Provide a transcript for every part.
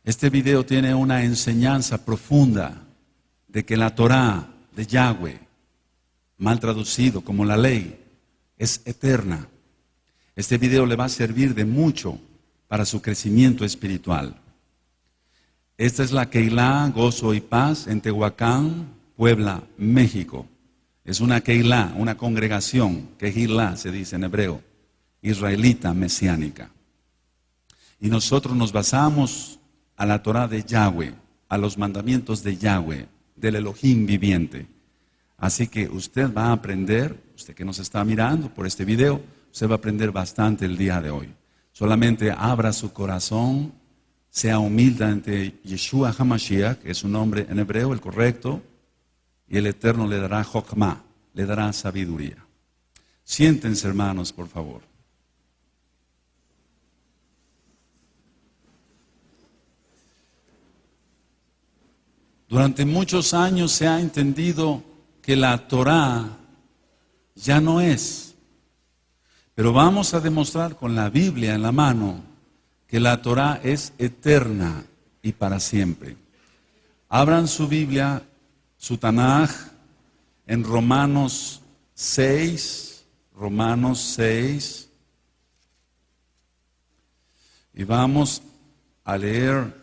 Este video tiene una enseñanza profunda de que la Torá de Yahweh, mal traducido como la ley, es eterna. Este video le va a servir de mucho para su crecimiento espiritual. Esta es la Keilah Gozo y Paz en Tehuacán, Puebla, México. Es una Keilah, una congregación, Kehillah se dice en hebreo, israelita mesiánica. Y nosotros nos basamos a la Torá de Yahweh, a los mandamientos de Yahweh, del Elohim viviente. Así que usted va a aprender, usted que nos está mirando por este video, usted va a aprender bastante el día de hoy. Solamente abra su corazón, sea humilde ante Yeshua HaMashiach, que es su nombre en hebreo, el correcto, y el Eterno le dará Jochma, le dará sabiduría. Siéntense, hermanos, por favor. Durante muchos años se ha entendido que la Torá ya no es. Pero vamos a demostrar con la Biblia en la mano que la Torá es eterna y para siempre. Abran su Biblia, su Tanaj, en Romanos 6, y vamos a leer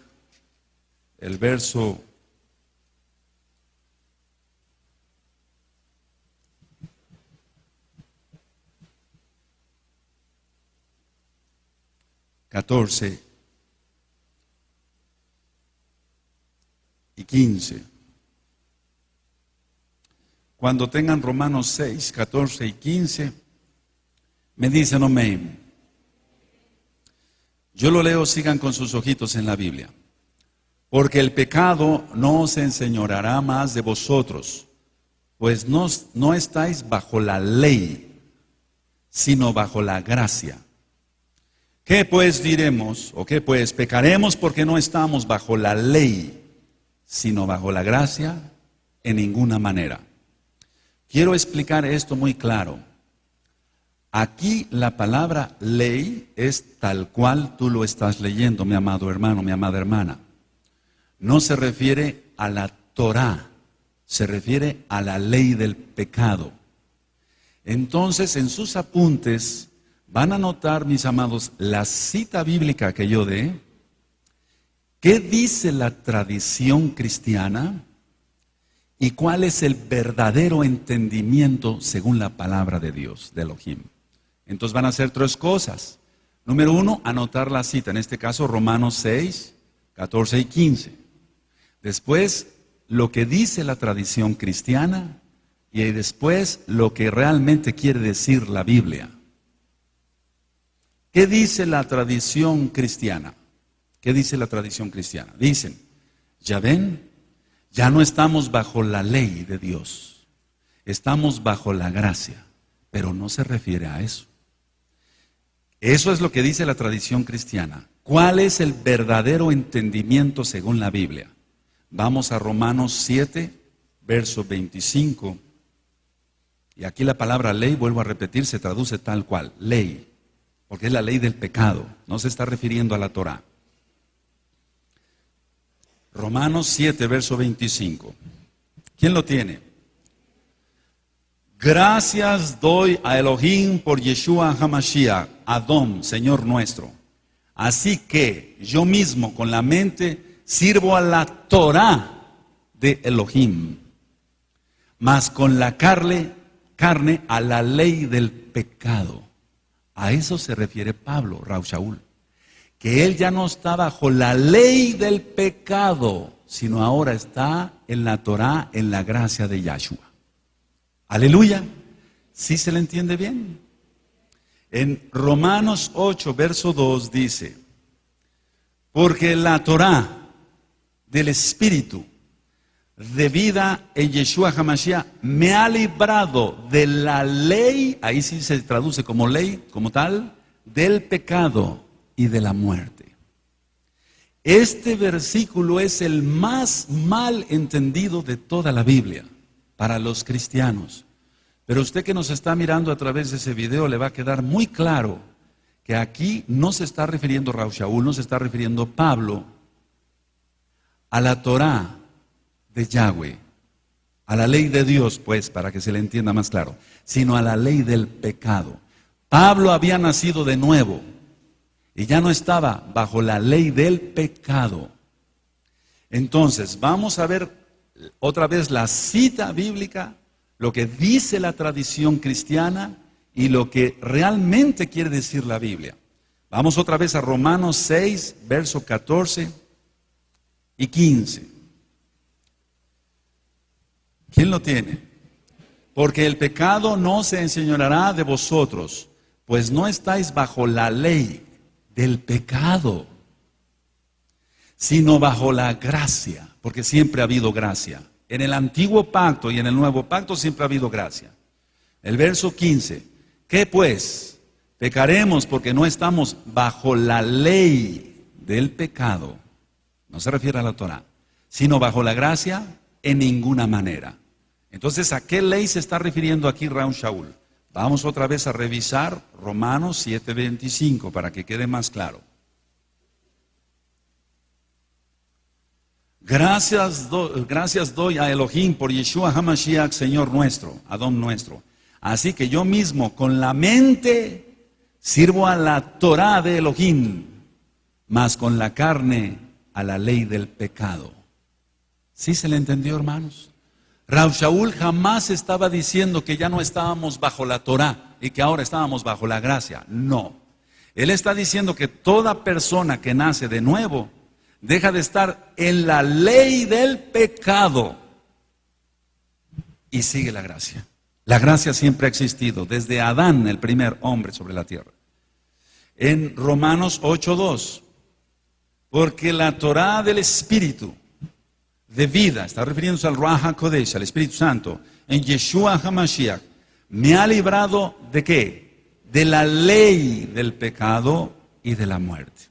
el verso 14 y 15. Cuando tengan Romanos 6, 14 y 15, me dicen amén. Yo lo leo, sigan con sus ojitos en la Biblia. Porque el pecado no se enseñoreará más de vosotros, pues no estáis bajo la ley, sino bajo la gracia. ¿Qué pues diremos? ¿O qué pues pecaremos porque no estamos bajo la ley, sino bajo la gracia? En ninguna manera. Quiero explicar esto muy claro. Aquí la palabra ley es tal cual tú lo estás leyendo, mi amado hermano, mi amada hermana. No se refiere a la Torá, se refiere a la ley del pecado. Entonces, en sus apuntes van a notar, mis amados, la cita bíblica que yo dé. ¿Qué dice la tradición cristiana? ¿Y cuál es el verdadero entendimiento según la palabra de Dios, de Elohim? Entonces van a hacer tres cosas. Número uno, anotar la cita, en este caso Romanos 6, 14 y 15. Después, lo que dice la tradición cristiana, y después lo que realmente quiere decir la Biblia. ¿Qué dice la tradición cristiana? ¿Qué dice la tradición cristiana? Dicen, ya ven, ya no estamos bajo la ley de Dios, estamos bajo la gracia, pero no se refiere a eso. Eso es lo que dice la tradición cristiana. ¿Cuál es el verdadero entendimiento según la Biblia? Vamos a Romanos 7, verso 25. Y aquí la palabra ley, vuelvo a repetir, se traduce tal cual, ley, porque es la ley del pecado, no se está refiriendo a la Torá. Romanos 7, verso 25. ¿Quién lo tiene? Gracias doy a Elohim por Yeshua HaMashiach, Adón, Señor nuestro. Así que yo mismo con la mente sirvo a la Torá de Elohim, mas con la carne a la ley del pecado. A eso se refiere Pablo, Rav Shaul, que él ya no está bajo la ley del pecado, sino ahora está en la Torá, en la gracia de Yahshua. Aleluya. ¿Sí se le entiende bien? En Romanos 8, verso 2 dice, porque la Torá del Espíritu de vida en Yeshua HaMashiach me ha librado de la ley, ahí sí se traduce como ley, como tal, del pecado y de la muerte. Este versículo es el más mal entendido de toda la Biblia para los cristianos. Pero usted que nos está mirando a través de ese video le va a quedar muy claro que aquí no se está refiriendo Rav Shaul, no se está refiriendo Pablo a la Torá de Yahweh, a la ley de Dios, pues, para que se le entienda más claro, sino a la ley del pecado. Pablo había nacido de nuevo y ya no estaba bajo la ley del pecado. Entonces, vamos a ver otra vez la cita bíblica, lo que dice la tradición cristiana y lo que realmente quiere decir la Biblia. Vamos otra vez a Romanos 6, verso 14 y 15. ¿Quién lo tiene? Porque el pecado no se enseñoreará de vosotros, pues no estáis bajo la ley del pecado, sino bajo la gracia, porque siempre ha habido gracia. En el antiguo pacto y en el nuevo pacto siempre ha habido gracia. El verso 15, ¿qué pues? Pecaremos porque no estamos bajo la ley del pecado, no se refiere a la Torá, sino bajo la gracia en ninguna manera. Entonces, ¿a qué ley se está refiriendo aquí Raúl Shaul? Vamos otra vez a revisar Romanos 7:25 para que quede más claro. Gracias doy a Elohim por Yeshua HaMashiach, Señor nuestro, Adón nuestro. Así que yo mismo con la mente sirvo a la Torá de Elohim, mas con la carne a la ley del pecado. ¿Sí se le entendió, hermanos? Raúl Shaul jamás estaba diciendo que ya no estábamos bajo la Torá y que ahora estábamos bajo la gracia. No. Él está diciendo que toda persona que nace de nuevo deja de estar en la ley del pecado y sigue la gracia. La gracia siempre ha existido, desde Adán, el primer hombre sobre la tierra. En Romanos 8:2, porque la Torá del Espíritu de vida, está refiriéndose al Ruach HaKodesh, al Espíritu Santo, en Yeshua HaMashiach, me ha librado ¿de qué? De la ley del pecado y de la muerte.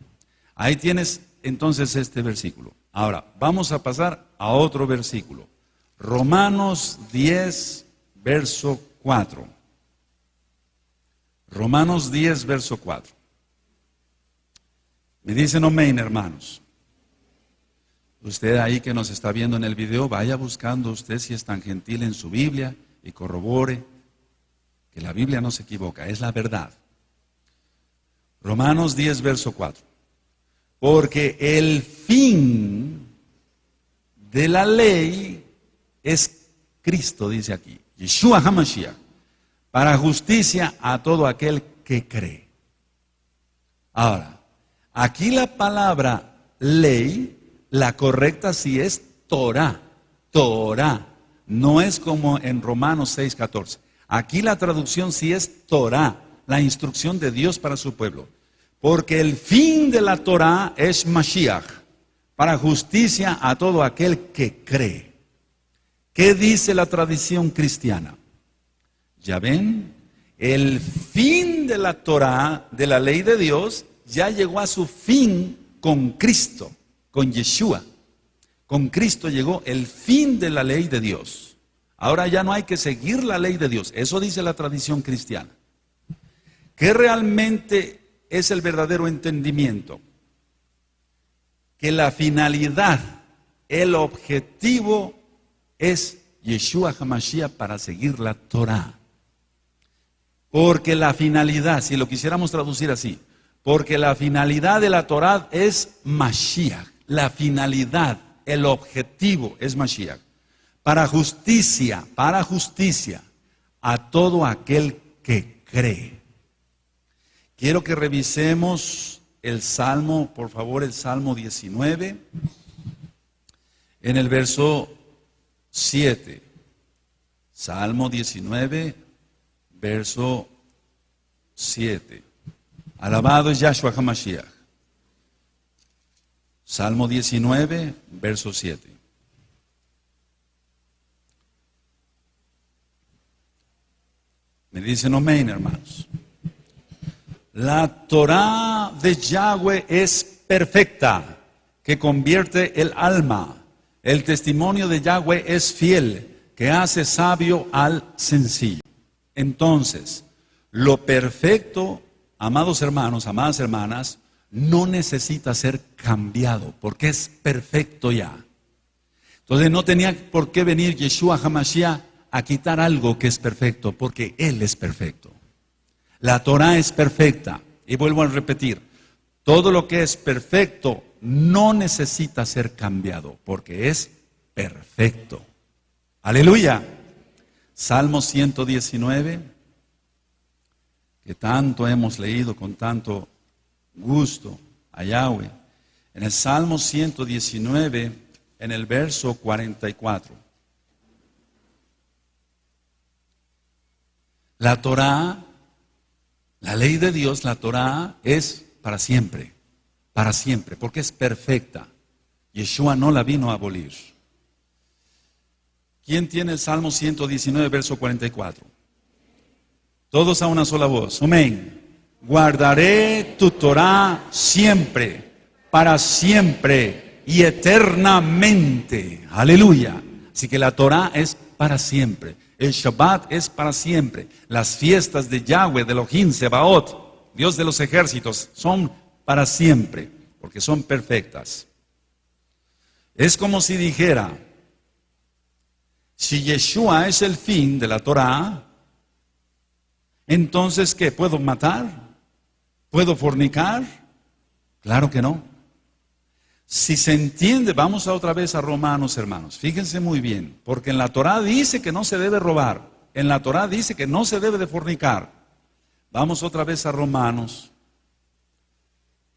Ahí tienes entonces este versículo. Ahora, vamos a pasar a otro versículo. Romanos 10, verso 4. Romanos 10, verso 4. Me dicen amén, hermanos. Usted ahí que nos está viendo en el video, vaya buscando usted si es tan gentil en su Biblia y corrobore que la Biblia no se equivoca, es la verdad. Romanos 10, verso 4. Porque el fin de la ley es Cristo, dice aquí, Yeshua HaMashiach, para justicia a todo aquel que cree. Ahora, aquí la palabra ley, la correcta sí es Torah, Torah, no es como en Romanos 6:14. Aquí la traducción sí es Torah, la instrucción de Dios para su pueblo. Porque el fin de la Torah es Mashiach, para justicia a todo aquel que cree. ¿Qué dice la tradición cristiana? Ya ven, el fin de la Torah, de la ley de Dios, ya llegó a su fin con Cristo, con Yeshua. Con Cristo llegó el fin de la ley de Dios. Ahora ya no hay que seguir la ley de Dios. Eso dice la tradición cristiana. ¿Qué realmente es el verdadero entendimiento? Que la finalidad, el objetivo es Yeshua HaMashiach para seguir la Torah. Porque la finalidad, si lo quisiéramos traducir así, porque la finalidad de la Torah es Mashiach. La finalidad, el objetivo es Mashiach. Para justicia a todo aquel que cree. Quiero que revisemos el Salmo, por favor, el Salmo 19, en el verso 7. Salmo 19, verso 7. Alabado es Yahshua HaMashiach. Salmo 19, verso 7. Me dicen amén, hermanos. La Torá de Yahweh es perfecta, que convierte el alma. El testimonio de Yahweh es fiel, que hace sabio al sencillo. Entonces, lo perfecto, amados hermanos, amadas hermanas, no necesita ser cambiado, porque es perfecto ya. Entonces no tenía por qué venir Yeshua HaMashiach a quitar algo que es perfecto, porque Él es perfecto. La Torah es perfecta. Y vuelvo a repetir, todo lo que es perfecto no necesita ser cambiado, porque es perfecto. Aleluya. Salmo 119, que tanto hemos leído con tanto gusto a Yahweh. En el Salmo 119, en el verso 44. La Torah, la ley de Dios, la Torah es para siempre, porque es perfecta. Yeshua no la vino a abolir. ¿Quién tiene el Salmo 119, verso 44? Todos a una sola voz. Amén. Guardaré tu Torah siempre, para siempre y eternamente. Aleluya. Así que la Torah es para siempre. El Shabbat es para siempre. Las fiestas de Yahweh, de Elohim, Sebaot, Dios de los ejércitos, son para siempre, porque son perfectas. Es como si dijera, si Yeshua es el fin de la Torah, entonces ¿qué? ¿Puedo matar? ¿Puedo fornicar? Claro que no. Si se entiende, vamos otra vez a Romanos, hermanos. Fíjense muy bien, porque en la Torah dice que no se debe robar. En la Torah dice que no se debe de fornicar. Vamos otra vez a Romanos.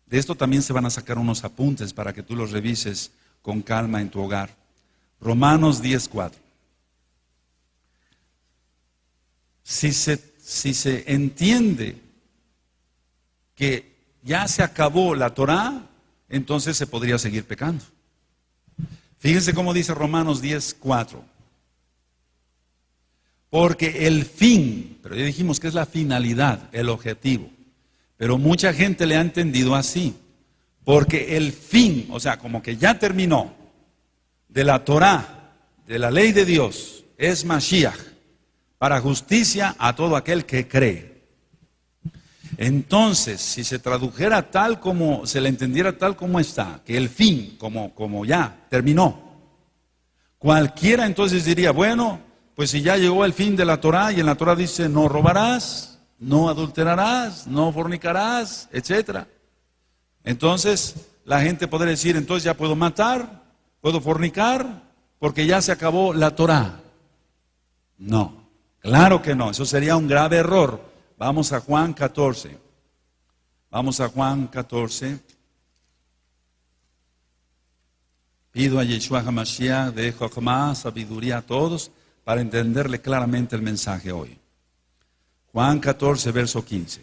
De esto también se van a sacar unos apuntes para que tú los revises con calma en tu hogar. Romanos 10:4. Si se entiende que ya se acabó la Torah, entonces se podría seguir pecando. Fíjense cómo dice Romanos 10:4. Porque el fin, pero ya dijimos que es la finalidad, el objetivo. Pero mucha gente le ha entendido así. Porque el fin, o sea, como que ya terminó, de la Torah, de la ley de Dios, es Mashiach, para justicia a todo aquel que cree. Entonces, si se tradujera tal como, se le entendiera tal como está, que el fin, como ya terminó, cualquiera entonces diría, bueno, pues si ya llegó el fin de la Torah, y en la Torah dice, no robarás, no adulterarás, no fornicarás, etc. Entonces, la gente podría decir, entonces ya puedo matar, puedo fornicar, porque ya se acabó la Torah. No, claro que no, eso sería un grave error. Vamos a Juan 14. Vamos a Juan 14. Pido a Yeshua HaMashiach de Jochma, sabiduría a todos, para entenderle claramente el mensaje hoy. Juan 14, verso 15.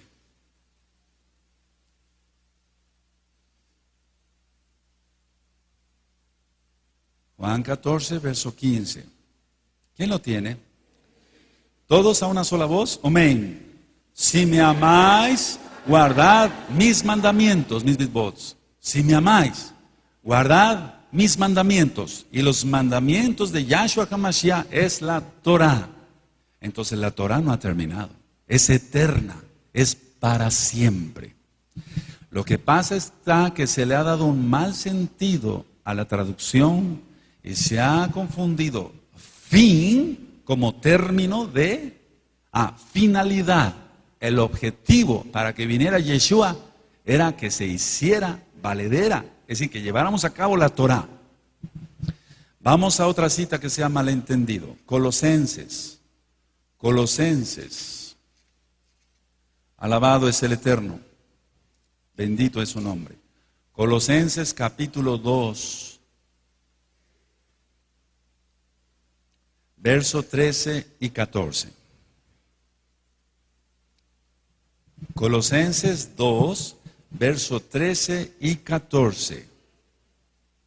Juan 14, verso 15. ¿Quién lo tiene? ¿Todos a una sola voz? Amén. Si me amáis, guardad mis mandamientos, mis mitzvot. Si me amáis, guardad mis mandamientos. Y los mandamientos de Yahshua HaMashiach es la Torah. Entonces la Torah no ha terminado. Es eterna, es para siempre. Lo que pasa está que se le ha dado un mal sentido a la traducción y se ha confundido fin como término de finalidad. El objetivo para que viniera Yeshua era que se hiciera valedera, es decir, que lleváramos a cabo la Torah. Vamos a otra cita que se ha malentendido. Colosenses. Alabado es el Eterno. Bendito es su nombre. Colosenses capítulo 2. Verso 13 y 14. Colosenses 2, verso 13 y 14.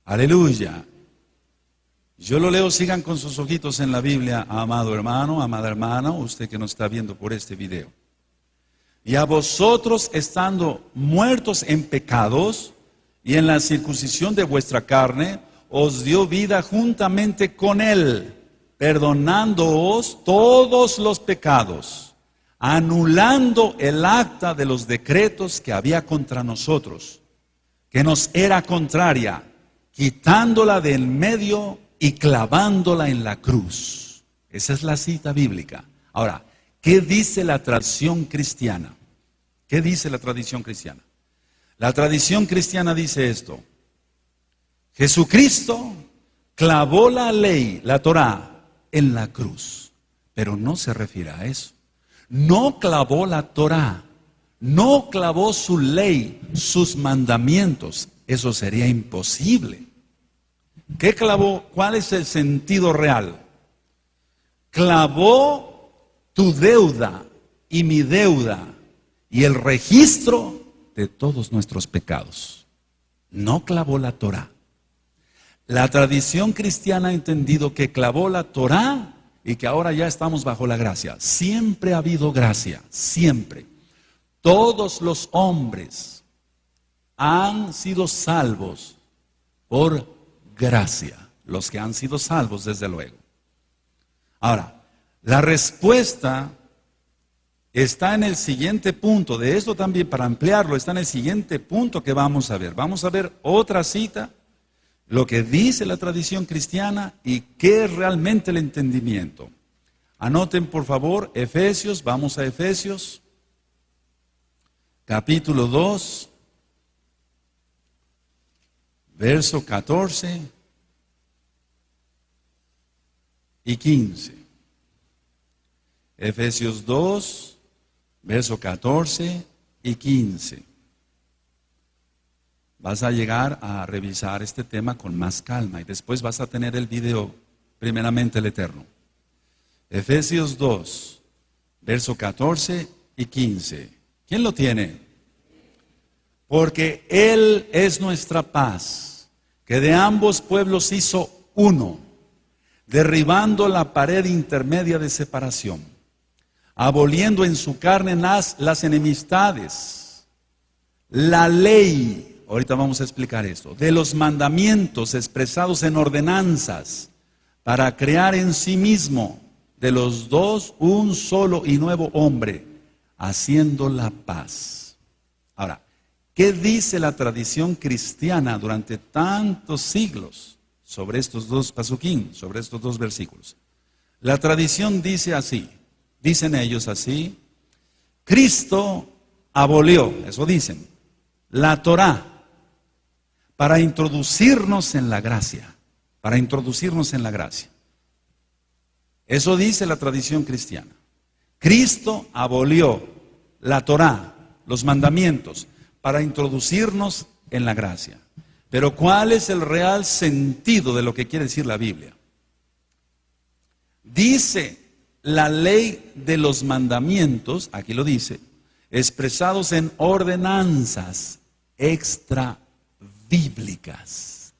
Aleluya. Yo lo leo, sigan con sus ojitos en la Biblia, amado hermano, amada hermana, usted que nos está viendo por este video. Y a vosotros, estando muertos en pecados y en la circuncisión de vuestra carne, os dio vida juntamente con Él, perdonándoos todos los pecados, anulando el acta de los decretos que había contra nosotros, que nos era contraria, quitándola de en medio y clavándola en la cruz. Esa es la cita bíblica. Ahora, ¿qué dice la tradición cristiana? ¿Qué dice la tradición cristiana? La tradición cristiana dice esto: Jesucristo clavó la ley, la Torá, en la cruz. Pero no se refiere a eso. No clavó la Torá, no clavó su ley, sus mandamientos. Eso sería imposible. ¿Qué clavó? ¿Cuál es el sentido real? Clavó tu deuda y mi deuda y el registro de todos nuestros pecados. No clavó la Torá. La tradición cristiana ha entendido que clavó la Torá y que ahora ya estamos bajo la gracia. Siempre ha habido gracia, siempre. Todos los hombres han sido salvos por gracia. Los que han sido salvos, desde luego. Ahora, la respuesta está en el siguiente punto. De esto también, para ampliarlo, está en el siguiente punto que vamos a ver. Vamos a ver otra cita, lo que dice la tradición cristiana y qué es realmente el entendimiento. Anoten por favor Efesios, vamos a Efesios, capítulo 2, verso 14 y 15. Efesios 2, verso 14 y 15. Vas a llegar a revisar este tema con más calma y después vas a tener el video, primeramente el Eterno. Efesios 2, verso 14 y 15. ¿Quién lo tiene? Porque Él es nuestra paz, que de ambos pueblos hizo uno, derribando la pared intermedia de separación, aboliendo en su carne las enemistades, la ley. Ahorita vamos a explicar esto. De los mandamientos expresados en ordenanzas, para crear en sí mismo de los dos un solo y nuevo hombre, haciendo la paz. Ahora, ¿qué dice la tradición cristiana durante tantos siglos sobre estos dos pasuquín, sobre estos dos versículos? La tradición dice así, dicen ellos así: Cristo abolió, eso dicen, la Torá, para introducirnos en la gracia, para introducirnos en la gracia. Eso dice la tradición cristiana. Cristo abolió la Torá, los mandamientos, para introducirnos en la gracia. Pero ¿cuál es el real sentido de lo que quiere decir la Biblia? Dice la ley de los mandamientos, aquí lo dice, expresados en ordenanzas extrabíblicas,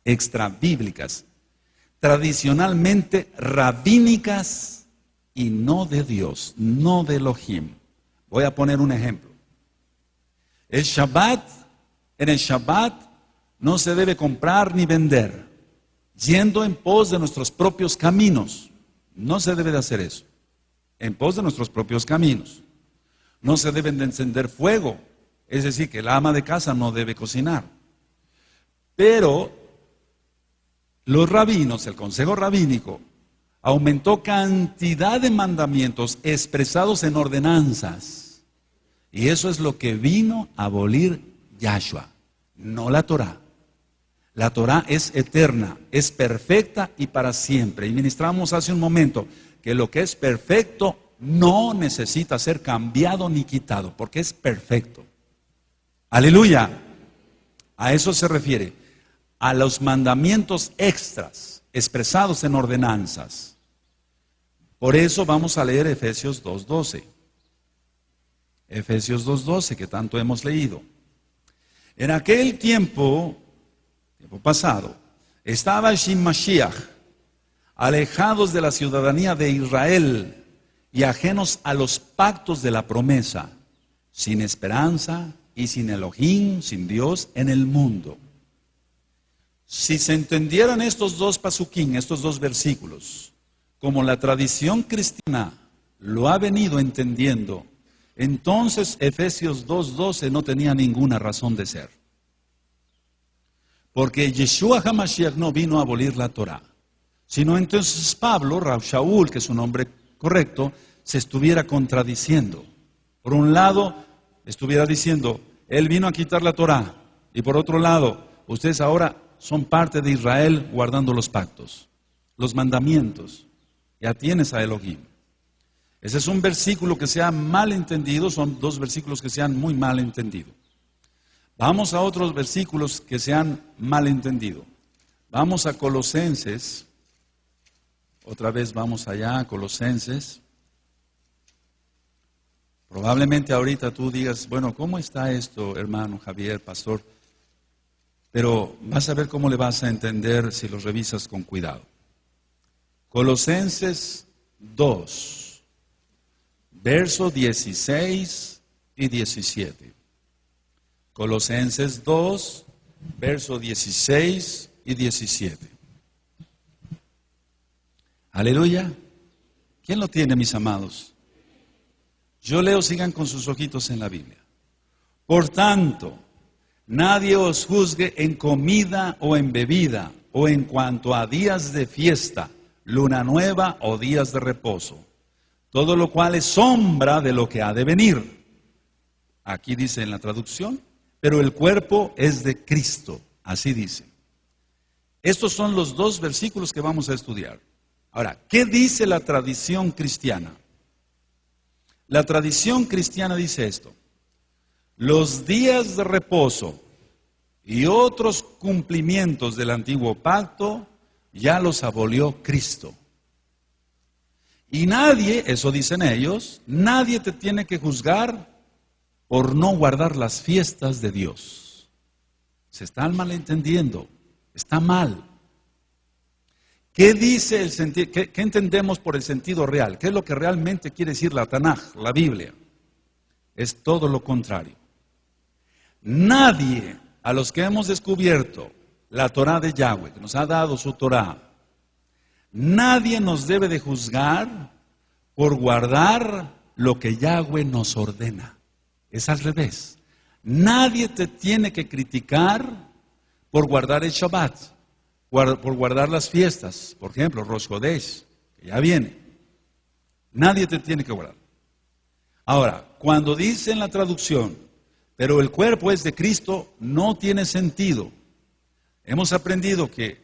tradicionalmente rabínicas y no de Dios, no de Elohim. Voy a poner un ejemplo. En el Shabbat no se debe comprar ni vender, yendo en pos de nuestros propios caminos. No se debe de hacer eso, en pos de nuestros propios caminos. No se deben de encender fuego, es decir, que el ama de casa no debe cocinar. Pero los rabinos, el consejo rabínico, aumentó cantidad de mandamientos expresados en ordenanzas. Y eso es lo que vino a abolir Yahshua, no la Torá. La Torá es eterna, es perfecta y para siempre. Y ministramos hace un momento que lo que es perfecto no necesita ser cambiado ni quitado, porque es perfecto. Aleluya. A eso se refiere, a los mandamientos extras expresados en ordenanzas. Por eso vamos a leer Efesios 2:12. Efesios 2:12, que tanto hemos leído. En aquel tiempo pasado, estaba Shin Mashiach, alejados de la ciudadanía de Israel y ajenos a los pactos de la promesa, sin esperanza y sin Elohim, sin Dios en el mundo. Si se entendieran estos dos pasuquín, estos dos versículos, como la tradición cristiana lo ha venido entendiendo, entonces Efesios 2:12 no tenía ninguna razón de ser. Porque Yeshua HaMashiach no vino a abolir la Torá, Si no, entonces Pablo, Shaul, que es un nombre correcto, se estuviera contradiciendo. Por un lado, estuviera diciendo, él vino a quitar la Torá. Y por otro lado, ustedes ahora son parte de Israel guardando los pactos, los mandamientos. Ya tienes a Elohim. Ese es un versículo que se ha mal entendido, son dos versículos que se han muy mal entendido. Vamos a otros versículos que se han mal entendido. Vamos a Colosenses, otra vez vamos allá a Colosenses. Probablemente ahorita tú digas, bueno, ¿cómo está esto, hermano Javier, pastor? Pero vas a ver cómo le vas a entender si lo revisas con cuidado. Colosenses 2. Verso 16 y 17. Colosenses 2, verso 16 y 17. Aleluya. ¿Quién lo tiene, mis amados? Yo leo, sigan con sus ojitos en la Biblia. Por tanto, nadie os juzgue en comida o en bebida, o en cuanto a días de fiesta, luna nueva o días de reposo. Todo lo cual es sombra de lo que ha de venir. Aquí dice en la traducción, pero el cuerpo es de Cristo. Así dice. Estos son los dos versículos que vamos a estudiar. Ahora, ¿qué dice la tradición cristiana? La tradición cristiana dice esto. Los días de reposo y otros cumplimientos del antiguo pacto ya los abolió Cristo. Y nadie, eso dicen ellos, nadie te tiene que juzgar por no guardar las fiestas de Dios. Se están malentendiendo, está mal. ¿Qué dice el sentido? ¿Qué entendemos por el sentido real? ¿Qué es lo que realmente quiere decir la Tanaj, la Biblia? Es todo lo contrario. Nadie, a los que hemos descubierto la Torá de Yahweh, que nos ha dado su Torá, nadie nos debe de juzgar por guardar lo que Yahweh nos ordena. Es al revés. Nadie te tiene que criticar por guardar el Shabbat, por guardar las fiestas. Por ejemplo, Rosh Chodesh, que ya viene. Nadie te tiene que guardar. Ahora, cuando dice en la traducción, pero el cuerpo es de Cristo, no tiene sentido. Hemos aprendido que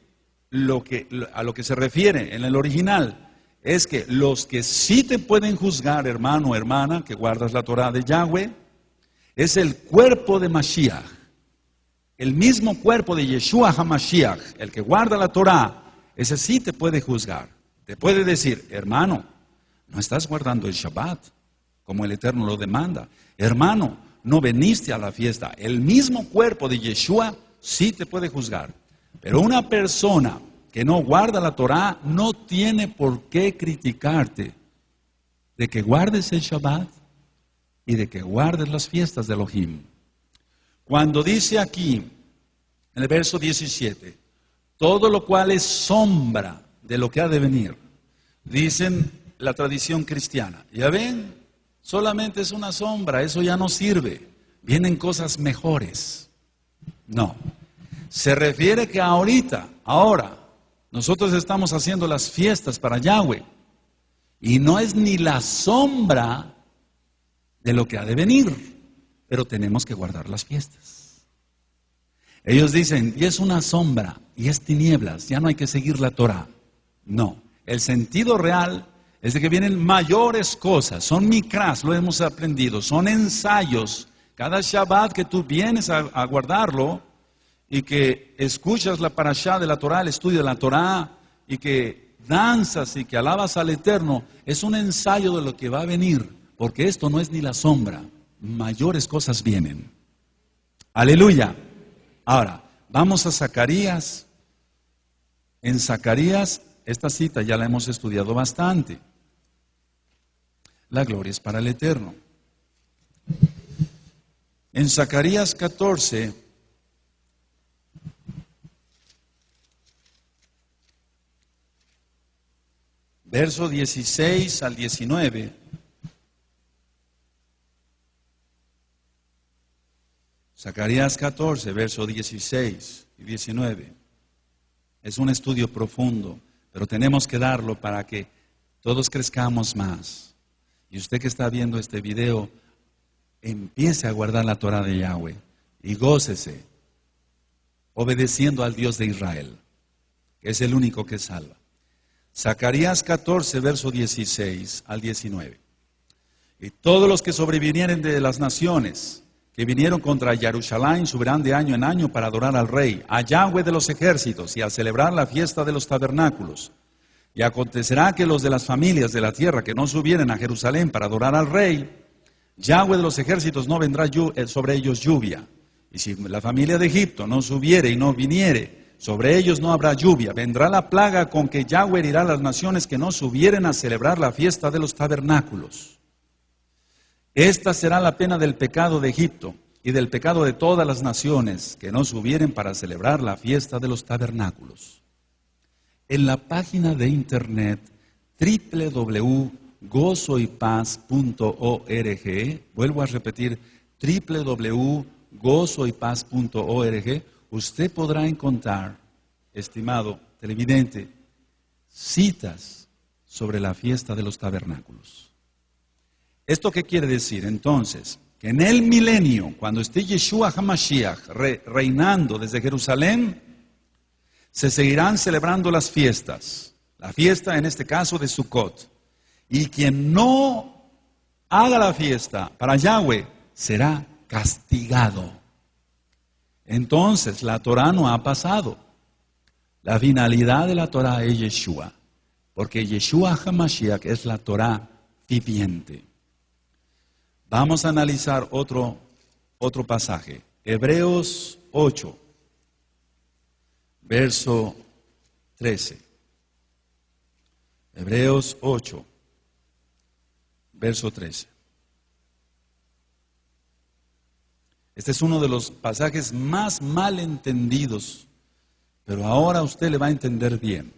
a lo que se refiere en el original es que los que sí te pueden juzgar, hermano o hermana, que guardas la Torá de Yahweh, es el cuerpo de Mashiach. El mismo cuerpo de Yeshua HaMashiach, el que guarda la Torá, ese sí te puede juzgar. Te puede decir, hermano, no estás guardando el Shabbat como el Eterno lo demanda. Hermano, no viniste a la fiesta. El mismo cuerpo de Yeshua sí te puede juzgar. Pero una persona que no guarda la Torá no tiene por qué criticarte de que guardes el Shabbat y de que guardes las fiestas de Elohim. Cuando dice aquí, en el verso 17, todo lo cual es sombra de lo que ha de venir, dicen la tradición cristiana, ya ven, solamente es una sombra, eso ya no sirve, vienen cosas mejores. No, se refiere que ahora, nosotros estamos haciendo las fiestas para Yahweh y no es ni la sombra de lo que ha de venir, pero tenemos que guardar las fiestas. Ellos dicen, y es una sombra, y es tinieblas, ya no hay que seguir la Torah. No, el sentido real es de que vienen mayores cosas, son mikras, lo hemos aprendido, son ensayos. Cada Shabbat que tú vienes a guardarlo, y que escuchas la parashá de la Torá, el estudio de la Torá, y que danzas y que alabas al Eterno, es un ensayo de lo que va a venir, porque esto no es ni la sombra, mayores cosas vienen. Aleluya. Ahora, vamos a Zacarías. En Zacarías, esta cita ya la hemos estudiado bastante. La gloria es para el Eterno. En Zacarías 14, verso 16 al 19. Zacarías 14, verso 16 y 19. Es un estudio profundo. pero tenemos que darlo para que todos crezcamos más. Y usted que está viendo este video, empiece a guardar la Torah de Yahweh y gócese, obedeciendo al Dios de Israel, que es el único que salva. Zacarías 14, verso 16 al 19. Y todos los que sobrevinieren de las naciones que vinieron contra Jerusalén subirán de año en año para adorar al Rey, a Yahweh de los ejércitos, y a celebrar la fiesta de los tabernáculos. Y acontecerá que los de las familias de la tierra que no subieren a Jerusalén para adorar al Rey, Yahweh de los ejércitos no vendrá sobre ellos lluvia. Y si la familia de Egipto no subiere y no viniere, sobre ellos no habrá lluvia. Vendrá la plaga con que Yahweh herirá a las naciones que no subieren a celebrar la fiesta de los tabernáculos. Esta será la pena del pecado de Egipto y del pecado de todas las naciones que no subieren para celebrar la fiesta de los tabernáculos. En la página de internet www.gozoypaz.org, vuelvo a repetir, www.gozoypaz.org, usted podrá encontrar, estimado televidente, citas sobre la fiesta de los tabernáculos. ¿Esto qué quiere decir? Entonces, que en el milenio, cuando esté Yeshua HaMashiach reinando desde Jerusalén, se seguirán celebrando las fiestas. La fiesta, en este caso, de Sukkot. Y quien no haga la fiesta para Yahweh será castigado. Entonces, la Torah no ha pasado. La finalidad de la Torah es Yeshua, porque Yeshua HaMashiach es la Torah viviente. Vamos a analizar otro pasaje. Hebreos 8, verso 13. Hebreos 8, verso 13. Este es uno de los pasajes más mal entendidos, pero ahora usted le va a entender bien.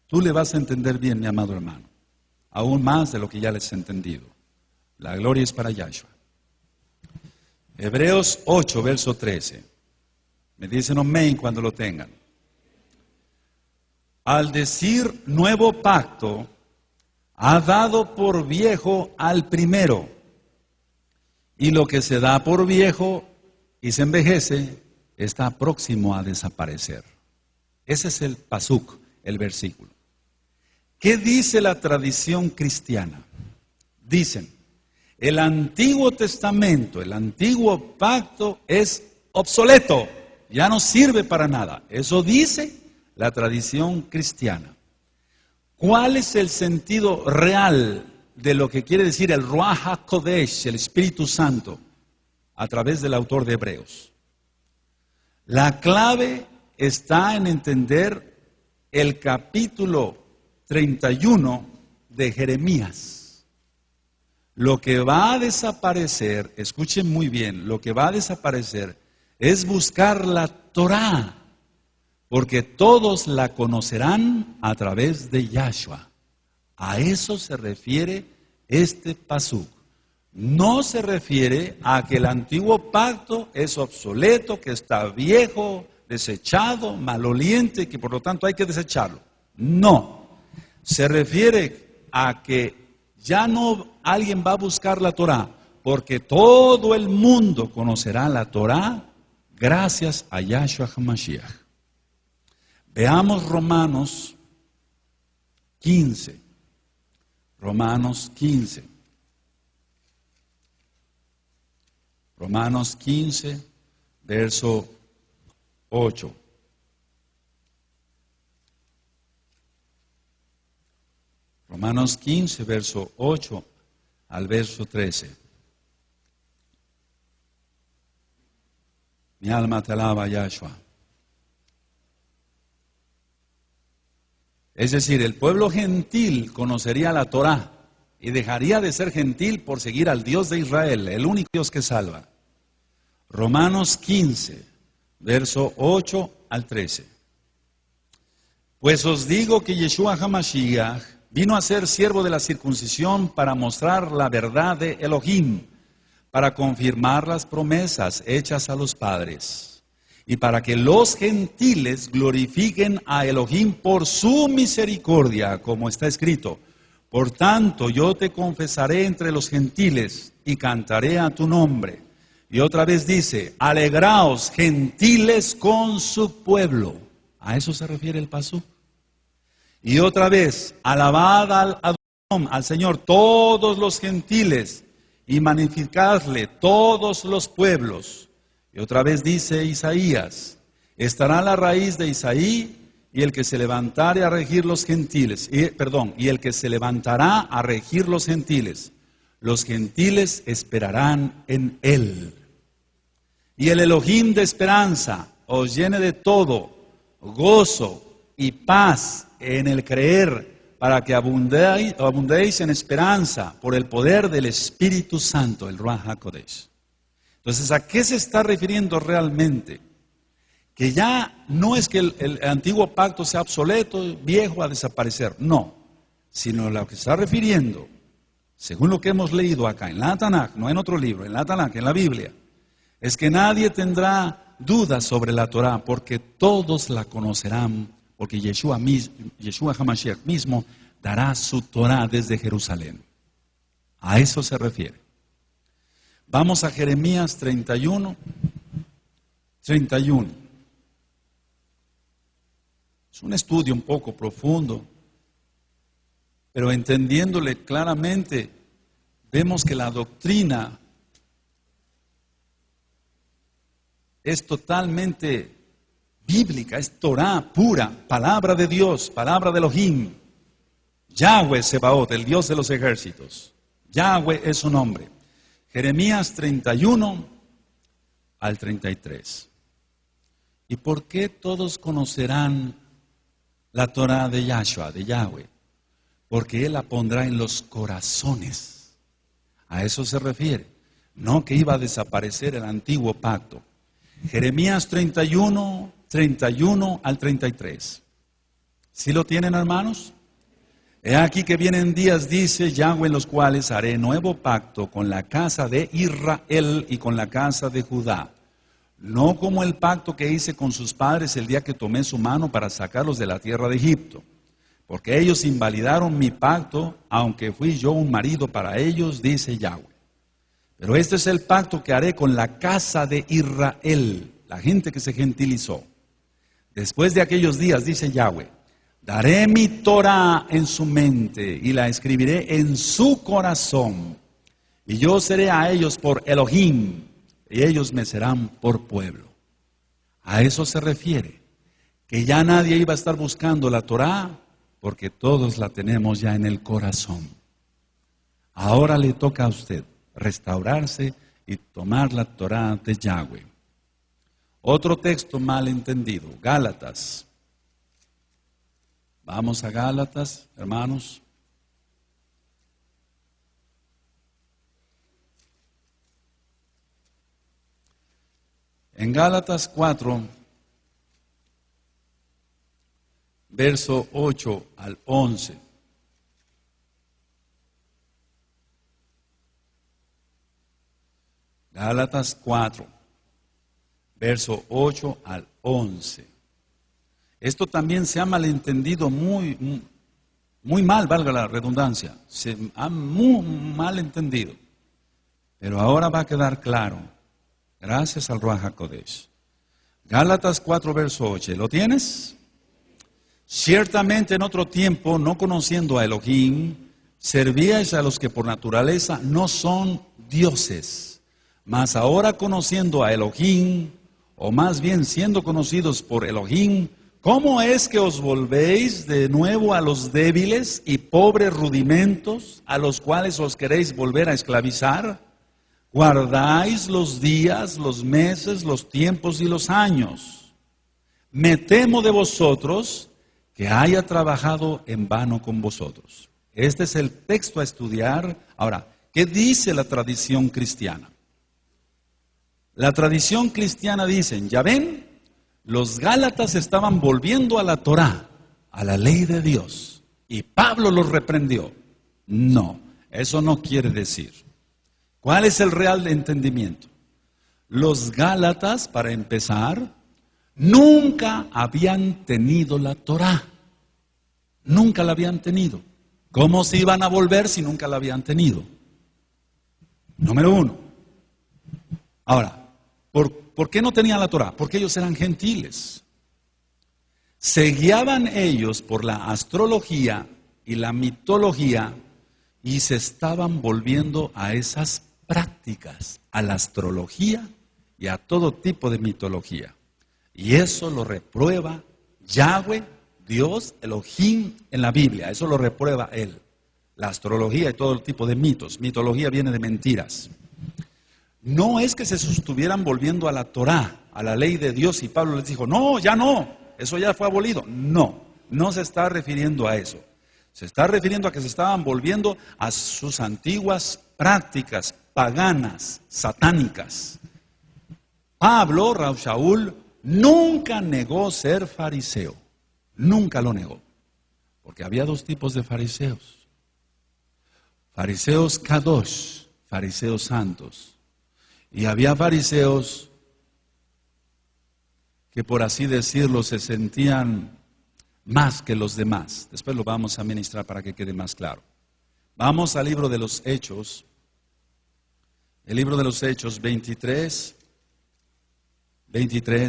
Tú le vas a entender bien, mi amado hermano, aún más de lo que ya les he entendido. La gloria es para Yahshua. Hebreos 8, verso 13. Me dicen amén cuando lo tengan. Al decir nuevo pacto, ha dado por viejo al primero. Y lo que se da por viejo y se envejece, está próximo a desaparecer. Ese es el pasuk, el versículo. ¿Qué dice la tradición cristiana? Dicen, el Antiguo Testamento, el Antiguo Pacto es obsoleto, ya no sirve para nada. Eso dice la tradición cristiana. ¿Cuál es el sentido real de lo que quiere decir el Ruach HaKodesh, el Espíritu Santo, a través del autor de Hebreos? La clave está en entender el capítulo 31 de Jeremías. Lo que va a desaparecer, escuchen muy bien, lo que va a desaparecer es buscar la Torah, porque todos la conocerán a través de Yahshua. A eso se refiere este pasuk. No se refiere a que el antiguo pacto es obsoleto, que está viejo, desechado, maloliente, que por lo tanto hay que desecharlo. No, se refiere a que ya no alguien va a buscar la Torah, porque todo el mundo conocerá la Torah gracias a Yahshua HaMashiach. Veamos Romanos 15. Romanos 15. Romanos 15, verso 8. Romanos 15, verso 8 al verso 13. Mi alma te alaba, Yahshua. Es decir, el pueblo gentil conocería la Torah y dejaría de ser gentil por seguir al Dios de Israel, el único Dios que salva. Romanos 15, verso 8 al 13. Pues os digo que Yeshua HaMashiach vino a ser siervo de la circuncisión para mostrar la verdad de Elohim, para confirmar las promesas hechas a los padres y para que los gentiles glorifiquen a Elohim por su misericordia, como está escrito. Por tanto, yo te confesaré entre los gentiles y cantaré a tu nombre. Y otra vez dice, alegraos gentiles con su pueblo. A eso se refiere el pasú. Y otra vez, alabad al Adón, al Señor, todos los gentiles, y magnificadle todos los pueblos. Y otra vez dice Isaías, estará la raíz de Isaí, y el que se levantare a regir los gentiles, y el que se levantará a regir los gentiles esperarán en él. Y el Elohim de esperanza os llene de todo gozo y paz en el creer, para que abundéis en esperanza por el poder del Espíritu Santo, el Ruach HaKodesh. Entonces, ¿a qué se está refiriendo realmente? Que ya no es que el antiguo pacto sea obsoleto, viejo, a desaparecer, no, sino a lo que se está refiriendo, según lo que hemos leído acá en la Tanaj, no en otro libro, en la Tanaj, en la Biblia, es que nadie tendrá dudas sobre la Torah, porque todos la conocerán, porque Yeshua HaMashiach mismo dará su Torah desde Jerusalén. A eso se refiere. Vamos a Jeremías 31. Es un estudio un poco profundo, pero entendiéndole claramente, vemos que la doctrina es totalmente bíblica, es Torah pura, palabra de Dios, palabra de Elohim. Yahweh Sebaot, el Dios de los ejércitos. Yahweh es su nombre. Jeremías 31 al 33. ¿Y por qué todos conocerán la Torah de Yahshua, de Yahweh? Porque Él la pondrá en los corazones. A eso se refiere. No que iba a desaparecer el antiguo pacto. Jeremías 31 al 33. ¿Sí lo tienen, hermanos? He aquí que vienen días, dice Yahweh, en los cuales haré nuevo pacto con la casa de Israel y con la casa de Judá. No como el pacto que hice con sus padres el día que tomé su mano para sacarlos de la tierra de Egipto. Porque ellos invalidaron mi pacto, aunque fui yo un marido para ellos, dice Yahweh. Pero este es el pacto que haré con la casa de Israel, la gente que se gentilizó. Después de aquellos días, dice Yahweh, daré mi Torah en su mente y la escribiré en su corazón. Y yo seré a ellos por Elohim y ellos me serán por pueblo. A eso se refiere, que ya nadie iba a estar buscando la Torah porque todos la tenemos ya en el corazón. Ahora le toca a usted restaurarse y tomar la Torah de Yahweh. Otro texto mal entendido, Gálatas. Vamos a Gálatas, hermanos. En Gálatas 4, verso 8 al 11. Gálatas 4, verso 8 al 11. Esto también se ha malentendido muy mal, valga la redundancia. Se ha muy mal entendido. Pero ahora va a quedar claro, gracias al Ruach HaKodesh. Gálatas 4, verso 8. ¿Lo tienes? Ciertamente en otro tiempo, no conociendo a Elohim, servíais a los que por naturaleza no son dioses. Mas ahora conociendo a Elohim, o más bien siendo conocidos por Elohim, ¿cómo es que os volvéis de nuevo a los débiles y pobres rudimentos a los cuales os queréis volver a esclavizar? Guardáis los días, los meses, los tiempos y los años. Me temo de vosotros que haya trabajado en vano con vosotros. Este es el texto a estudiar. Ahora, ¿qué dice la tradición cristiana? La tradición cristiana dice, ya ven, los Gálatas estaban volviendo a la Torá, a la ley de Dios, y Pablo los reprendió. No, eso no quiere decir. ¿Cuál es el real entendimiento? Los Gálatas, para empezar, nunca habían tenido la Torá. Nunca la habían tenido. ¿Cómo se iban a volver si nunca la habían tenido? Número uno. Ahora, ¿por qué no tenían la Torá? Porque ellos eran gentiles. Se guiaban ellos por la astrología y la mitología y se estaban volviendo a esas prácticas, a la astrología y a todo tipo de mitología. Y eso lo reprueba Yahweh, Dios, Elohim en la Biblia. Eso lo reprueba Él. La astrología y todo tipo de mitos. Mitología viene de mentiras. No es que se estuvieran volviendo a la Torá, a la ley de Dios, y Pablo les dijo, no, ya no, eso ya fue abolido. No, no se está refiriendo a eso. Se está refiriendo a que se estaban volviendo a sus antiguas prácticas paganas, satánicas. Pablo, Rav Shaul, nunca negó ser fariseo. Nunca lo negó. Porque había dos tipos de fariseos. Fariseos kadosh, fariseos santos. Y había fariseos que, por así decirlo, se sentían más que los demás. Después lo vamos a ministrar para que quede más claro. Vamos al libro de los Hechos. El libro de los Hechos 23,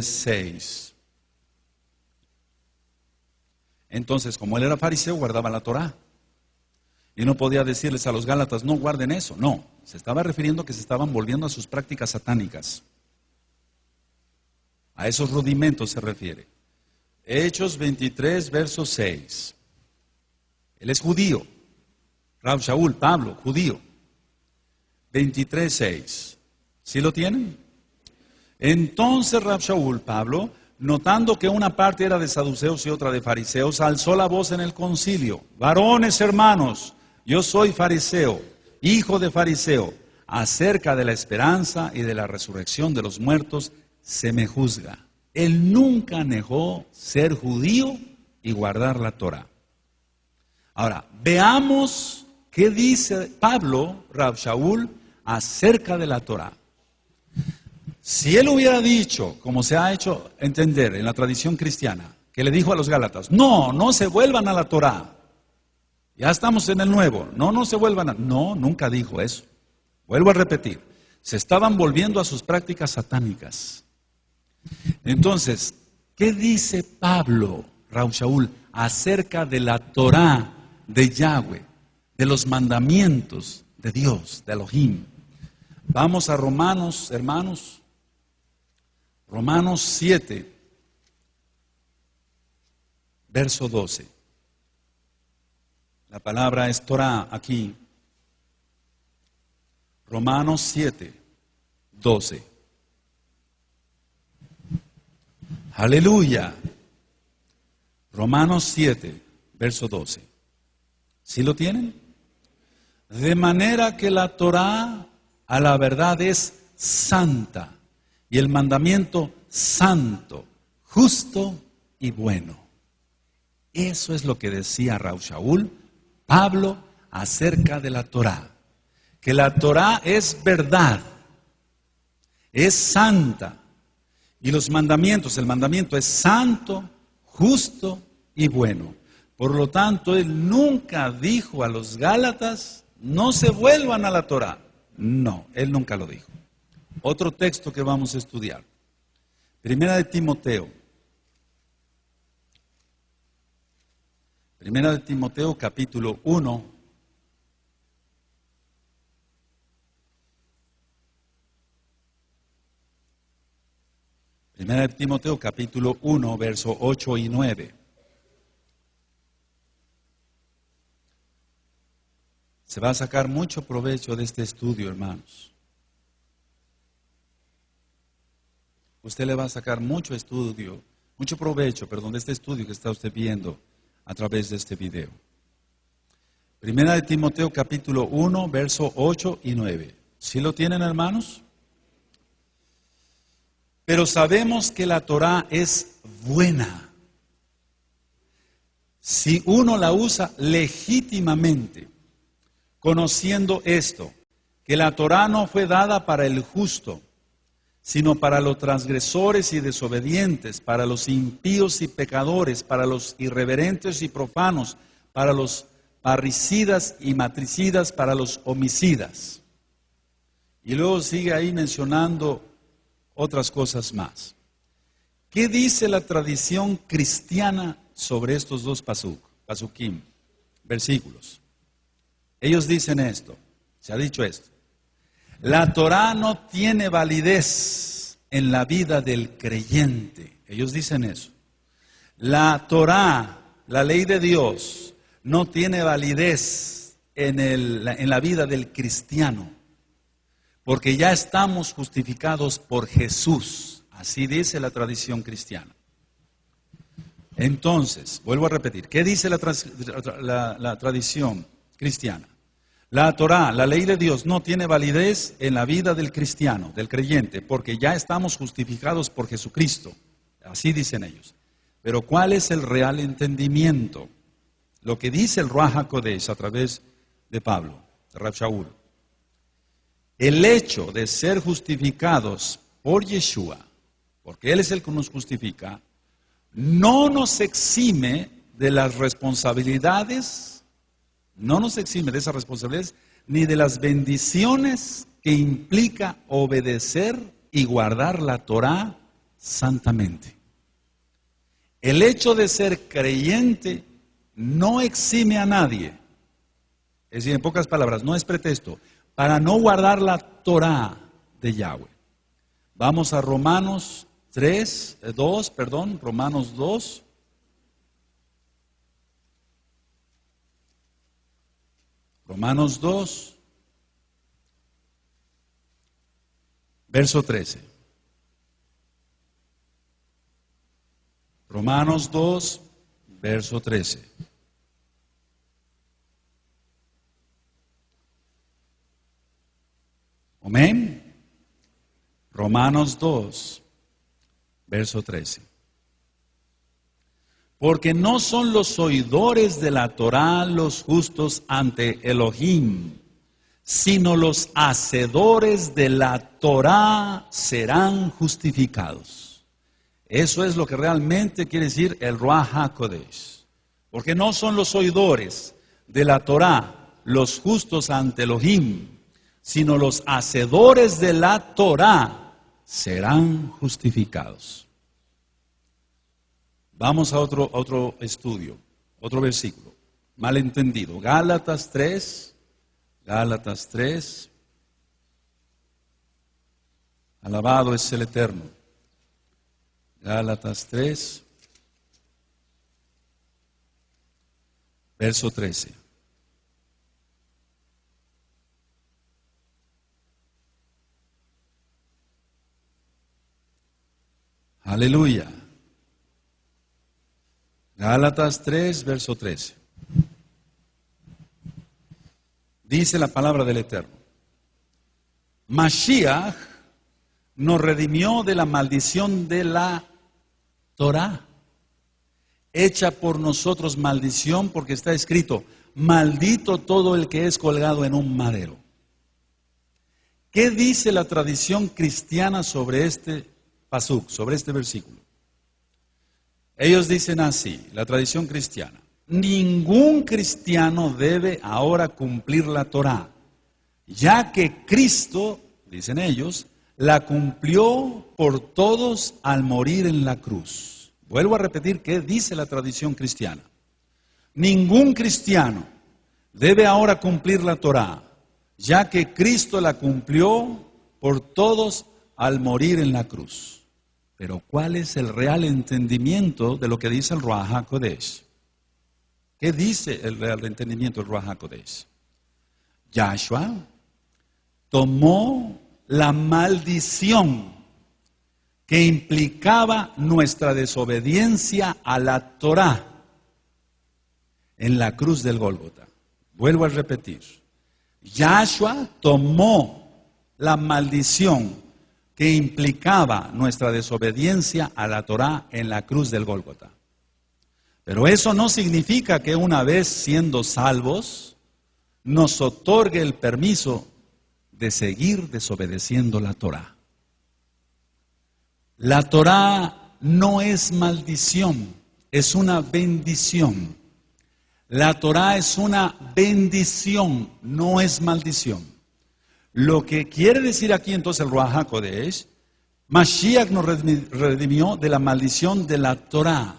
6. Entonces, como él era fariseo, guardaba la Torá. Y no podía decirles a los Gálatas, no guarden eso. No, se estaba refiriendo que se estaban volviendo a sus prácticas satánicas. A esos rudimentos se refiere. Hechos 23, verso 6. Él es judío. Rav Shaul, Pablo, judío. 23, 6. ¿Sí lo tienen? Entonces Rav Shaul, Pablo, notando que una parte era de saduceos y otra de fariseos, alzó la voz en el concilio. Varones hermanos, yo soy fariseo, hijo de fariseo. Acerca de la esperanza y de la resurrección de los muertos se me juzga. Él nunca negó ser judío y guardar la Torá. Ahora, veamos qué dice Pablo, Rav Shaul, acerca de la Torá. Si él hubiera dicho, como se ha hecho entender en la tradición cristiana, que le dijo a los Gálatas, no se vuelvan a la Torá, ya estamos en el nuevo, no se vuelvan a... No, nunca dijo eso. Vuelvo a repetir, se estaban volviendo a sus prácticas satánicas. Entonces, ¿qué dice Pablo, Rav Shaul, acerca de la Torá de Yahweh, de los mandamientos de Dios, de Elohim? Vamos a Romanos, hermanos. Romanos 7, verso 12. La palabra es Torah aquí. Romanos 7, 12. Aleluya. Romanos 7, verso 12. ¿Sí lo tienen? De manera que la Torá a la verdad es santa y el mandamiento santo, justo y bueno. Eso es lo que decía Rav Shaul, Pablo, acerca de la Torá. Que la Torá es verdad, es santa. Y los mandamientos, el mandamiento es santo, justo y bueno. Por lo tanto, él nunca dijo a los Gálatas, no se vuelvan a la Torá. No, él nunca lo dijo. Otro texto que vamos a estudiar. Primera de Timoteo. Primera de Timoteo, capítulo 1. Primera de Timoteo, capítulo 1, verso 8 y 9. Se va a sacar mucho provecho de este estudio, hermanos. Usted le va a sacar mucho provecho, de este estudio que está usted viendo a través de este video. Primera de Timoteo, capítulo 1, verso 8 y 9. ¿Sí lo tienen, hermanos? Pero sabemos que la Torá es buena si uno la usa legítimamente, conociendo esto, que la Torá no fue dada para el justo, sino para los transgresores y desobedientes, para los impíos y pecadores, para los irreverentes y profanos, para los parricidas y matricidas, para los homicidas. Y luego sigue ahí mencionando otras cosas más. ¿Qué dice la tradición cristiana sobre estos dos pasukim, versículos? Ellos dicen esto, se ha dicho esto. La Torá no tiene validez en la vida del creyente. Ellos dicen eso. La Torá, la ley de Dios, no tiene validez en la vida del cristiano, porque ya estamos justificados por Jesús. Así dice la tradición cristiana. Entonces, vuelvo a repetir, ¿qué dice la tradición cristiana? La Torá, la ley de Dios, no tiene validez en la vida del cristiano, del creyente, porque ya estamos justificados por Jesucristo. Así dicen ellos. Pero ¿cuál es el real entendimiento? Lo que dice el Ruach HaKodesh a través de Pablo, de Rab Shaul. El hecho de ser justificados por Yeshua, porque Él es el que nos justifica, no nos exime de las responsabilidades, no nos exime de esas responsabilidades, ni de las bendiciones que implica obedecer y guardar la Torá santamente. El hecho de ser creyente no exime a nadie, es decir, en pocas palabras, no es pretexto para no guardar la Torá de Yahweh. Vamos a Romanos 2. Romanos 2, verso 13. Romanos 2, verso 13. Amén. Romanos 2, verso 13. Porque no son los oidores de la Torá los justos ante Elohim, sino los hacedores de la Torá serán justificados. Eso es lo que realmente quiere decir el Ruach HaKodesh. Porque no son los oidores de la Torá los justos ante Elohim, sino los hacedores de la Torá serán justificados. Vamos a otro estudio, otro versículo, malentendido. Gálatas 3, alabado es el Eterno. Gálatas 3, verso 13. Aleluya. Gálatas 3, verso 13. Dice la palabra del Eterno. Mashiach nos redimió de la maldición de la Torá, hecha por nosotros maldición, porque está escrito, maldito todo el que es colgado en un madero. ¿Qué dice la tradición cristiana sobre este pasuk, sobre este versículo? Ellos dicen así, la tradición cristiana, ningún cristiano debe ahora cumplir la Torá, ya que Cristo, dicen ellos, la cumplió por todos al morir en la cruz. Vuelvo a repetir qué dice la tradición cristiana. Ningún cristiano debe ahora cumplir la Torá, ya que Cristo la cumplió por todos al morir en la cruz. Pero ¿cuál es el real entendimiento de lo que dice el Ruach HaKodesh? ¿Qué dice el real entendimiento del Ruach HaKodesh? Yahshua tomó la maldición que implicaba nuestra desobediencia a la Torá en la cruz del Gólgota. Vuelvo a repetir. Yahshua tomó la maldición que implicaba nuestra desobediencia a la Torá en la cruz del Gólgota. Pero eso no significa que una vez siendo salvos, nos otorgue el permiso de seguir desobedeciendo la Torá. La Torá no es maldición, es una bendición. La Torá es una bendición, no es maldición. Lo que quiere decir aquí entonces el Ruach HaKodesh, Mashiach nos redimió de la maldición de la Torá.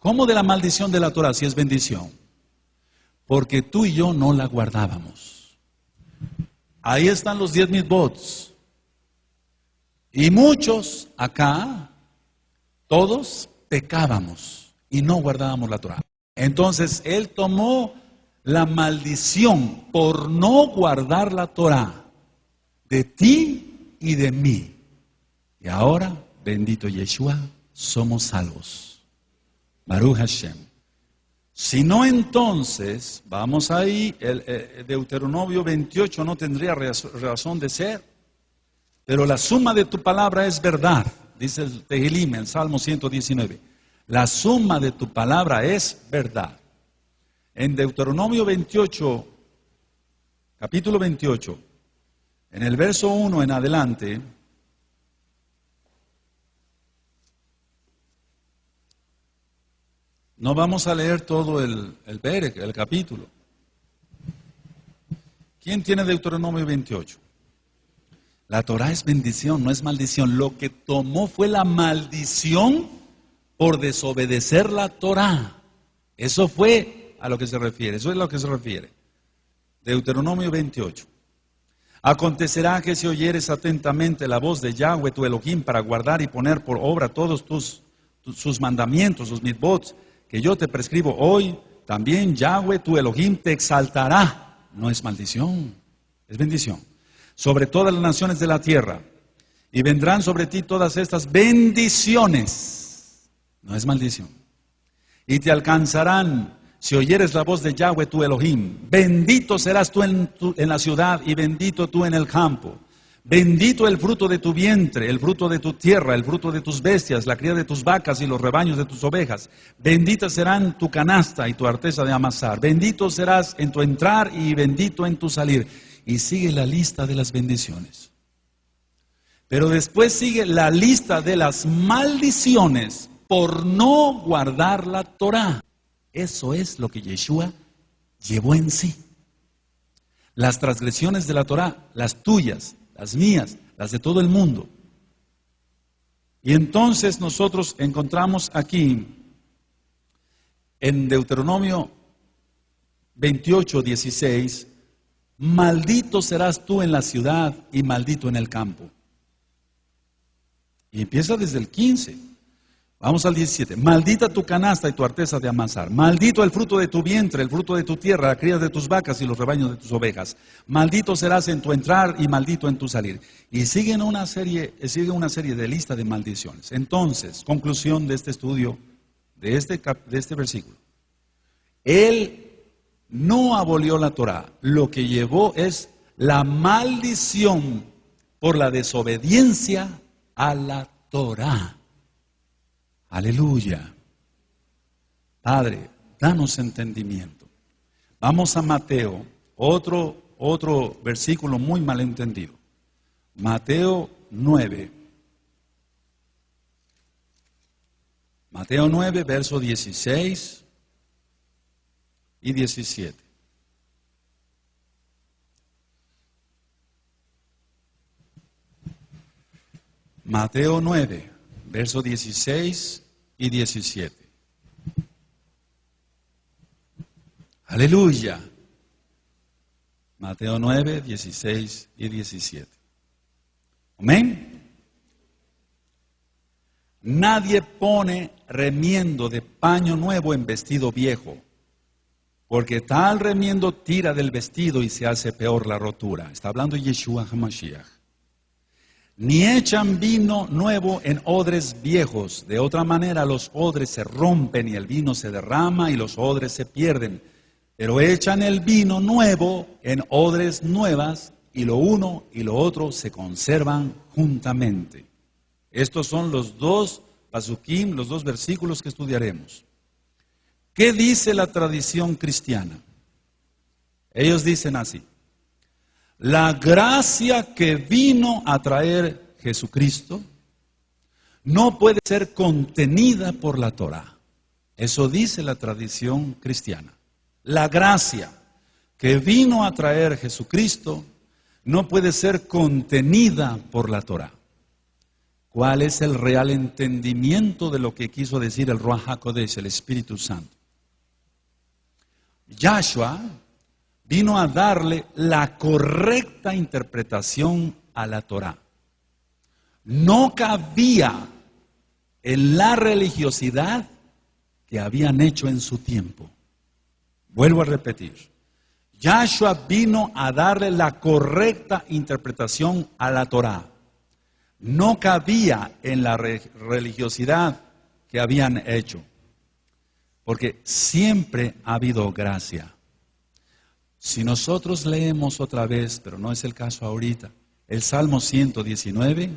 ¿Cómo de la maldición de la Torá si es bendición? Porque tú y yo no la guardábamos. Ahí están los 10 mitzvot. Y muchos acá, todos pecábamos y no guardábamos la Torá. Entonces Él tomó la maldición por no guardar la Torá de ti y de mí. Y ahora, bendito Yeshua, somos salvos. Baruch Hashem. Si no, entonces, vamos ahí, el Deuteronomio 28 no tendría razón de ser. Pero la suma de tu palabra es verdad, dice el Tehilim, el Salmo 119. La suma de tu palabra es verdad. En Deuteronomio 28, capítulo 28, en el verso 1 en adelante, no vamos a leer todo el Perek, el capítulo. ¿Quién tiene Deuteronomio 28? La Torah es bendición, no es maldición. Lo que tomó fue la maldición por desobedecer la Torah. Eso fue a lo que se refiere, eso es a lo que se refiere. Deuteronomio 28. Acontecerá que si oyeres atentamente la voz de Yahweh tu Elohim para guardar y poner por obra todos sus mandamientos, sus mitzvot, que yo te prescribo hoy, también Yahweh tu Elohim te exaltará. No es maldición, es bendición. Sobre todas las naciones de la tierra, y vendrán sobre ti todas estas bendiciones, no es maldición, y te alcanzarán si oyeres la voz de Yahweh tu Elohim. Bendito serás tú en la ciudad y bendito tú en el campo. Bendito el fruto de tu vientre, el fruto de tu tierra, el fruto de tus bestias, la cría de tus vacas y los rebaños de tus ovejas. Bendita serán tu canasta y tu arteza de amasar. Bendito serás en tu entrar y bendito en tu salir. Y sigue la lista de las bendiciones. Pero después sigue la lista de las maldiciones por no guardar la Torá. Eso es lo que Yeshua llevó en sí. Las transgresiones de la Torá, las tuyas, las mías, las de todo el mundo. Y entonces nosotros encontramos aquí en Deuteronomio 28, 16, maldito serás tú en la ciudad y maldito en el campo. Y empieza desde el 15. Vamos al 17. Maldita tu canasta y tu arteza de amasar. Maldito el fruto de tu vientre, el fruto de tu tierra, la cría de tus vacas y los rebaños de tus ovejas. Maldito serás en tu entrar y maldito en tu salir. Y sigue una serie de lista de maldiciones. Entonces, conclusión de este estudio, de este versículo. Él no abolió la Torá, lo que llevó es la maldición por la desobediencia a la Torá. Aleluya. Padre, danos entendimiento. Vamos a Mateo, otro versículo muy mal entendido. Mateo 9. Mateo 9, verso 16 y 17. Mateo 9, verso 16 y 17. Aleluya. Mateo 9, 16 y 17. Amén. Nadie pone remiendo de paño nuevo en vestido viejo, porque tal remiendo tira del vestido y se hace peor la rotura. Está hablando Yeshua HaMashiach. Ni echan vino nuevo en odres viejos. De otra manera los odres se rompen y el vino se derrama y los odres se pierden. Pero echan el vino nuevo en odres nuevas y lo uno y lo otro se conservan juntamente. Estos son los dos pasukim, los dos versículos que estudiaremos. ¿Qué dice la tradición cristiana? Ellos dicen así: la gracia que vino a traer Jesucristo no puede ser contenida por la Torá. Eso dice la tradición cristiana. La gracia que vino a traer Jesucristo no puede ser contenida por la Torá. ¿Cuál es el real entendimiento de lo que quiso decir el Ruach HaKodesh, el Espíritu Santo? Yahshua vino a darle la correcta interpretación a la Torá. No cabía en la religiosidad que habían hecho en su tiempo. Vuelvo a repetir. Yahshua vino a darle la correcta interpretación a la Torá. No cabía en la religiosidad que habían hecho. Porque siempre ha habido gracia. Si nosotros leemos otra vez, pero no es el caso ahorita, el Salmo 119,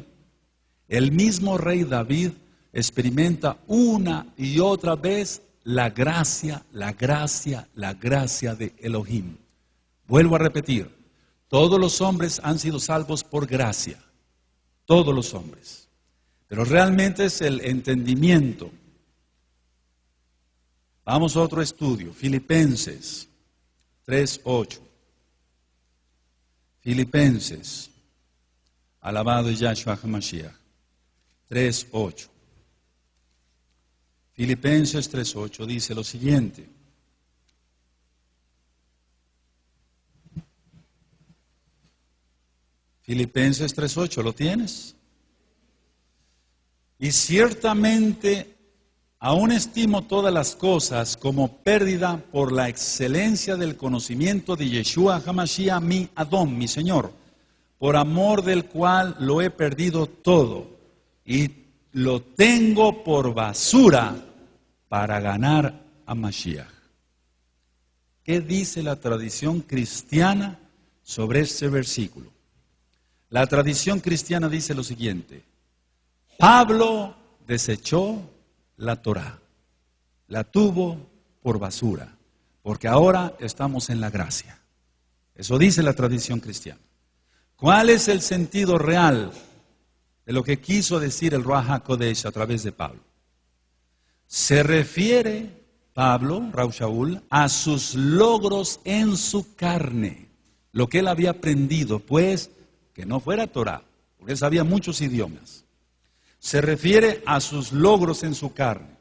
el mismo rey David experimenta una y otra vez la gracia de Elohim. Vuelvo a repetir, todos los hombres han sido salvos por gracia, todos los hombres. Pero realmente es el entendimiento. Vamos a otro estudio, Filipenses 3:8. Filipenses, alabado Yahshua HaMashiach, 3:8. Filipenses 3:8 dice lo siguiente. Filipenses 3:8, ¿lo tienes? Y ciertamente aún estimo todas las cosas como pérdida por la excelencia del conocimiento de Yeshua HaMashiach, mi Adón, mi Señor, por amor del cual lo he perdido todo y lo tengo por basura para ganar a Mashiach. ¿Qué dice la tradición cristiana sobre este versículo? La tradición cristiana dice lo siguiente: Pablo desechó la Torá, la tuvo por basura, porque ahora estamos en la gracia. Eso dice la tradición cristiana. ¿Cuál es el sentido real de lo que quiso decir el Ruach HaKodesh a través de Pablo? Se refiere Pablo, Rav Shaul, a sus logros en su carne, lo que él había aprendido, pues que no fuera Torá, porque él sabía muchos idiomas. Se refiere a sus logros en su carne,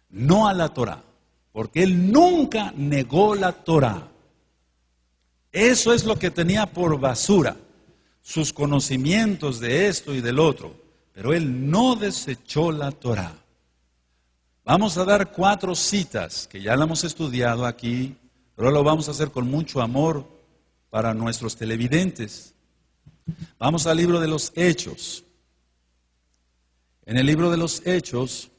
no a la Torá, porque él nunca negó la Torá. Eso es lo que tenía por basura, sus conocimientos de esto y del otro, pero él no desechó la Torá. Vamos a dar 4 citas, que ya la hemos estudiado aquí, pero lo vamos a hacer con mucho amor para nuestros televidentes. Vamos al libro de los Hechos. En el libro de los Hechos,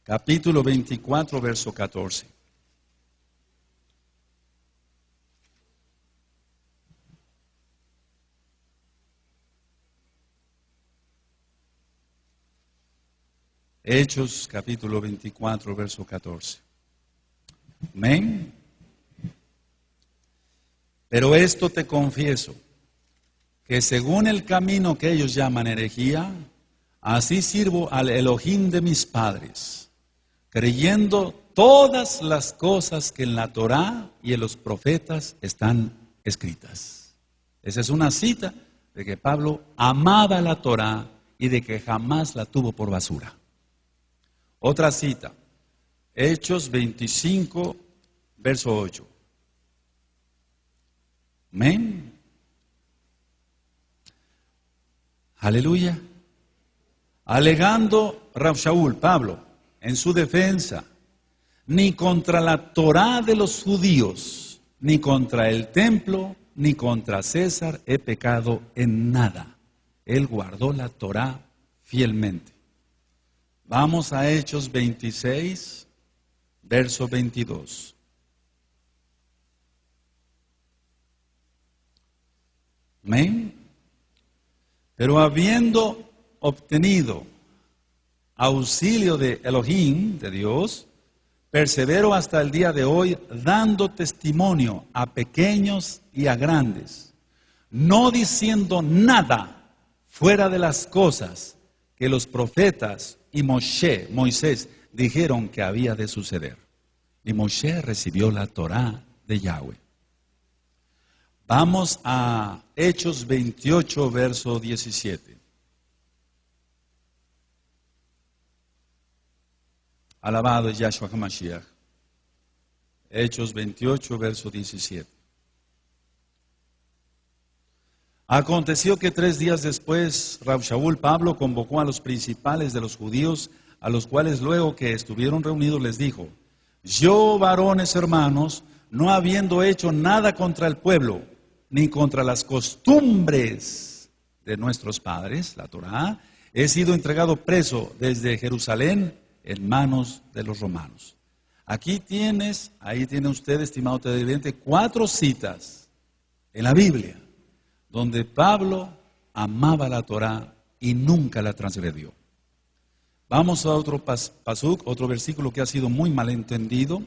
capítulo 24, verso 14. Hechos, capítulo 24, verso 14. Amén. Pero esto te confieso, que según el camino que ellos llaman herejía, así sirvo al Elohim de mis padres, creyendo todas las cosas que en la Torá y en los profetas están escritas. Esa es una cita de que Pablo amaba la Torá y de que jamás la tuvo por basura. Otra cita, Hechos 25, verso 8. Amén. Aleluya. Alegando Rav Shaul, Pablo, en su defensa, ni contra la Torá de los judíos, ni contra el templo, ni contra César he pecado en nada. Él guardó la Torá fielmente. Vamos a Hechos 26, verso 22. Amén. Pero habiendo obtenido auxilio de Elohim, de Dios, persevero hasta el día de hoy, dando testimonio a pequeños y a grandes, no diciendo nada fuera de las cosas que los profetas y Moisés dijeron que había de suceder. Y Moisés recibió la Torá de Yahweh. Vamos a Hechos 28, verso 17. Alabado es Yahshua HaMashiach. Hechos 28, verso 17. Aconteció que 3 días después, Rab Shaul Pablo convocó a los principales de los judíos, a los cuales luego que estuvieron reunidos les dijo: yo, varones hermanos, no habiendo hecho nada contra el pueblo, ni contra las costumbres de nuestros padres, la Torá, he sido entregado preso desde Jerusalén en manos de los romanos. Ahí tiene usted, estimado televidente, 4 citas en la Biblia donde Pablo amaba la Torá y nunca la transgredió. Vamos a otro pasuk, otro versículo que ha sido muy malentendido.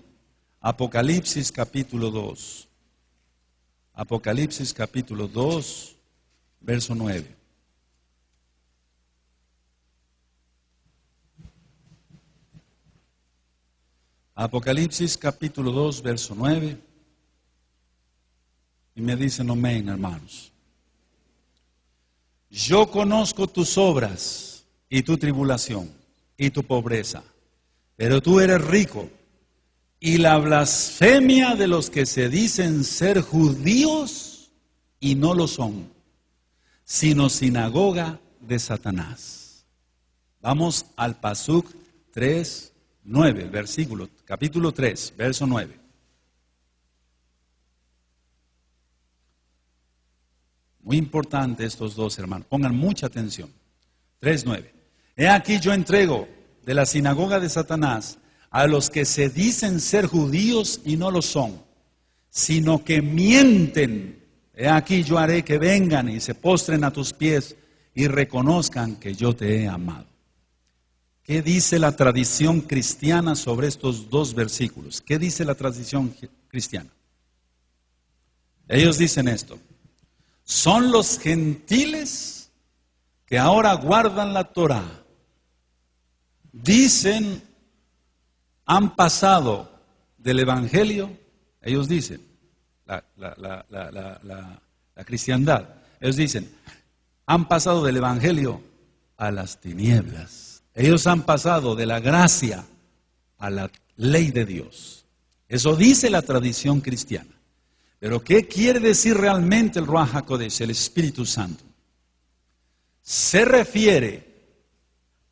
Apocalipsis capítulo 2. Apocalipsis capítulo 2, verso 9. Apocalipsis capítulo 2, verso 9. Y me dicen amén, hermanos. Yo conozco tus obras y tu tribulación y tu pobreza, pero tú eres rico, y la blasfemia de los que se dicen ser judíos y no lo son, sino sinagoga de Satanás. Vamos al pasuk 3, 9, versículo, capítulo 3, verso 9. Muy importante estos dos, hermanos. Pongan mucha atención. 3:9. He aquí yo entrego de la sinagoga de Satanás a los que se dicen ser judíos y no lo son, sino que mienten. He aquí yo haré que vengan y se postren a tus pies y reconozcan que yo te he amado. ¿Qué dice la tradición cristiana sobre estos dos versículos? ¿Qué dice la tradición cristiana? Ellos dicen esto: son los gentiles que ahora guardan la Torá. Dicen, han pasado del Evangelio, ellos dicen, la cristiandad, ellos dicen, han pasado del Evangelio a las tinieblas. Ellos han pasado de la gracia a la ley de Dios. Eso dice la tradición cristiana. Pero ¿qué quiere decir realmente el Ruach HaKodesh, el Espíritu Santo? Se refiere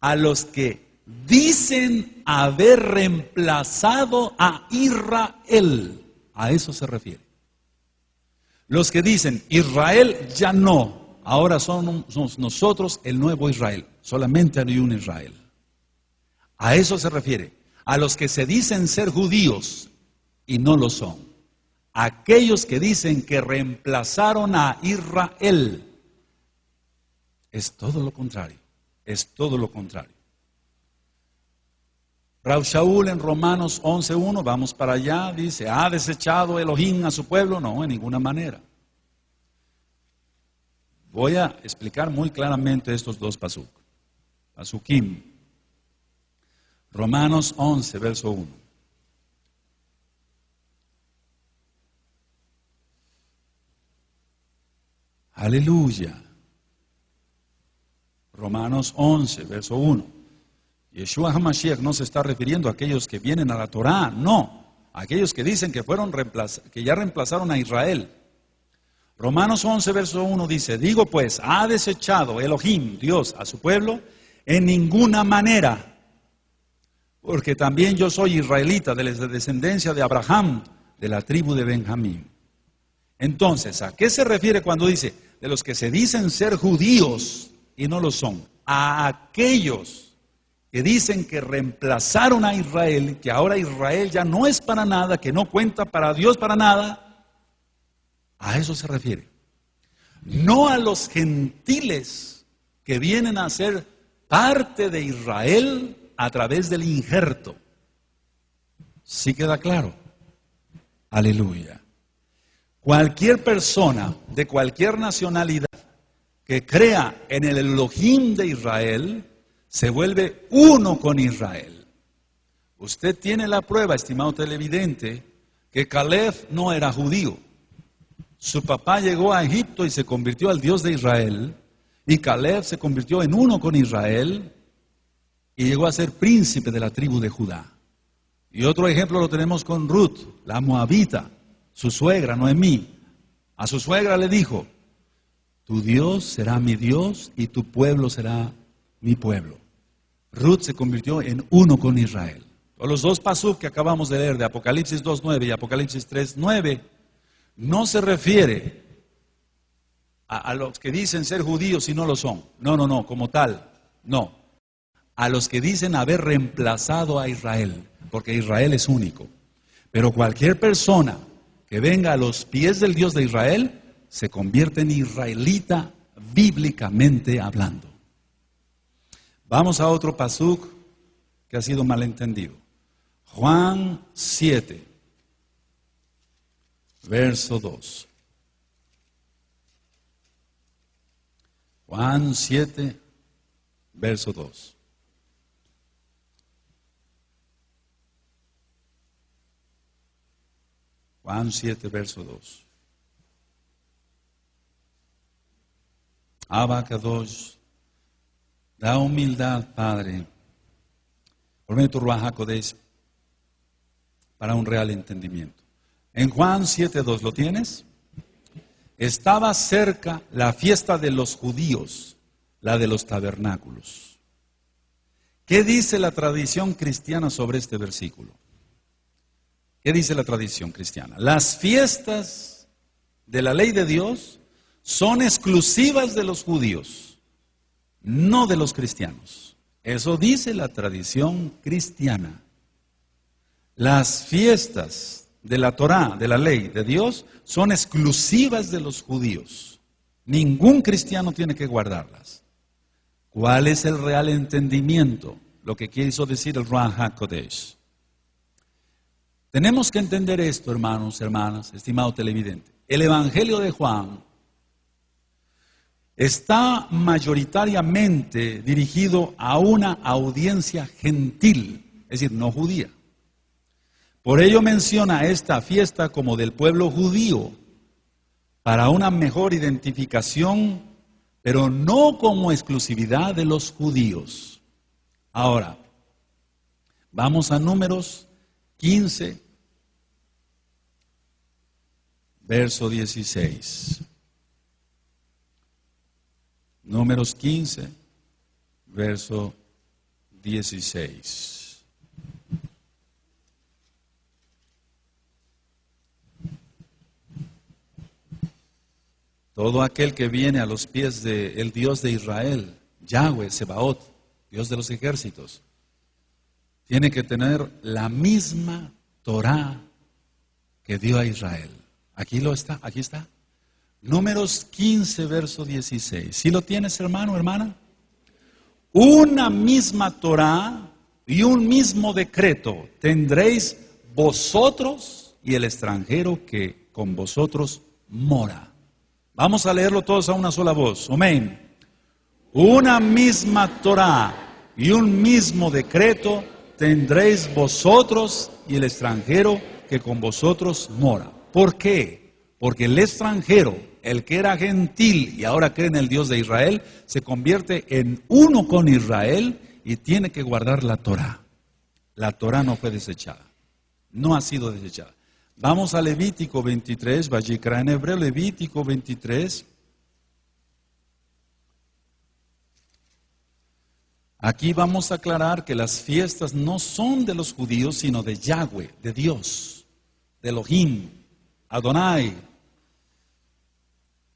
a los que dicen haber reemplazado a Israel. A eso se refiere. Los que dicen, Israel ya no, ahora somos nosotros el nuevo Israel. Solamente hay un Israel. A eso se refiere. A los que se dicen ser judíos y no lo son. Aquellos que dicen que reemplazaron a Israel. Es todo lo contrario. Es todo lo contrario. Rab Shaul en Romanos 11:1, vamos para allá, dice, ¿ha desechado Elohim a su pueblo? No, en ninguna manera. Voy a explicar muy claramente estos dos pasukim. Romanos 11, verso 1. Aleluya. Romanos 11, verso 1. Yeshua HaMashiach no se está refiriendo a aquellos que vienen a la Torá, no. A aquellos que dicen que que ya reemplazaron a Israel. Romanos 11, verso 1 dice, digo pues, ¿ha desechado Elohim, Dios, a su pueblo? En ninguna manera. Porque también yo soy israelita de la descendencia de Abraham, de la tribu de Benjamín. Entonces, ¿a qué se refiere cuando dice de los que se dicen ser judíos y no lo son? A aquellos que dicen que reemplazaron a Israel, que ahora Israel ya no es para nada, que no cuenta para Dios para nada. A eso se refiere. No a los gentiles que vienen a ser parte de Israel a través del injerto. ¿Sí queda claro? Aleluya. Cualquier persona de cualquier nacionalidad que crea en el Elohim de Israel, se vuelve uno con Israel. Usted tiene la prueba, estimado televidente, que Caleb no era judío. Su papá llegó a Egipto y se convirtió al Dios de Israel, y Caleb se convirtió en uno con Israel y llegó a ser príncipe de la tribu de Judá. Y otro ejemplo lo tenemos con Ruth, la moabita, su suegra, Noemí. A su suegra le dijo: tu Dios será mi Dios y tu pueblo será mi pueblo. Ruth se convirtió en uno con Israel. Los dos pasuk que acabamos de leer de Apocalipsis 2:9 y Apocalipsis 3:9 no se refiere a los que dicen ser judíos y no lo son. No, como tal, no. A los que dicen haber reemplazado a Israel, porque Israel es único. Pero cualquier persona que venga a los pies del Dios de Israel se convierte en israelita bíblicamente hablando. Vamos a otro pasuk que ha sido malentendido. Juan 7, verso 2. Juan 7, verso 2. Juan 7, verso 2. Abacados, da humildad, Padre, por medio de tu Ruach HaKodesh, para un real entendimiento. En Juan 7:2, ¿lo tienes? Estaba cerca la fiesta de los judíos, la de los tabernáculos. ¿Qué dice la tradición cristiana sobre este versículo? ¿Qué dice la tradición cristiana? Las fiestas de la ley de Dios son exclusivas de los judíos, no de los cristianos. Eso dice la tradición cristiana. Las fiestas de la Torá, de la ley de Dios, son exclusivas de los judíos. Ningún cristiano tiene que guardarlas. ¿Cuál es el real entendimiento? Lo que quiso decir el Ruach HaKodesh. Tenemos que entender esto, hermanos, hermanas, estimado televidente. El Evangelio de Juan está mayoritariamente dirigido a una audiencia gentil, es decir, no judía. Por ello menciona esta fiesta como del pueblo judío, para una mejor identificación, pero no como exclusividad de los judíos. Ahora, vamos a Números 15, verso 16. Números 15, verso 16. Todo aquel que viene a los pies del Dios de Israel, Yahweh, Sebaot, Dios de los ejércitos, tiene que tener la misma Torá que dio a Israel. Aquí está. Números 15, verso 16. ¿Sí lo tienes, hermano, hermana? Una misma Torá y un mismo decreto tendréis vosotros y el extranjero que con vosotros mora. Vamos a leerlo todos a una sola voz. Amén. Una misma Torá y un mismo decreto tendréis vosotros y el extranjero que con vosotros mora. ¿Por qué? Porque el extranjero, el que era gentil y ahora cree en el Dios de Israel, se convierte en uno con Israel y tiene que guardar la Torá. La Torá no fue desechada, no ha sido desechada. Vamos a Levítico 23, Vayikra en hebreo, Levítico 23. Aquí vamos a aclarar que las fiestas no son de los judíos, sino de Yahweh, de Dios, de Elohim, Adonai.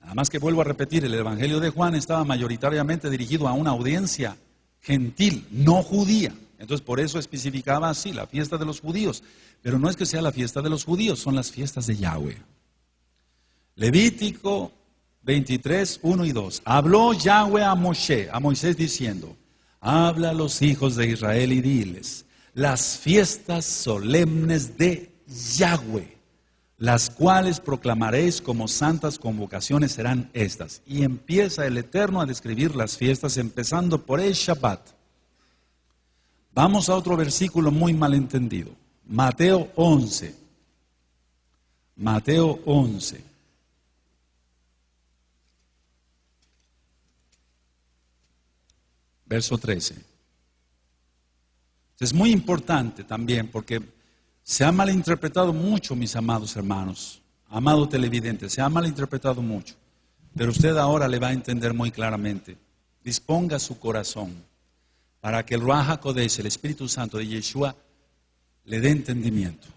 Nada más que vuelvo a repetir, el Evangelio de Juan estaba mayoritariamente dirigido a una audiencia gentil, no judía. Entonces por eso especificaba así, la fiesta de los judíos. Pero no es que sea la fiesta de los judíos, son las fiestas de Yahweh. Levítico 23, 1 y 2. Habló Yahweh a Moisés diciendo: habla a los hijos de Israel y diles, las fiestas solemnes de Yahweh, las cuales proclamaréis como santas convocaciones serán estas. Y empieza el Eterno a describir las fiestas, empezando por el Shabbat. Vamos a otro versículo muy malentendido. Mateo 11. Mateo 11. Verso 13. Es muy importante también porque se ha malinterpretado mucho, mis amados hermanos, amado televidente, se ha malinterpretado mucho, pero usted ahora le va a entender muy claramente. Disponga su corazón para que el Ruach HaKodesh, el Espíritu Santo de Yeshua, le dé entendimiento.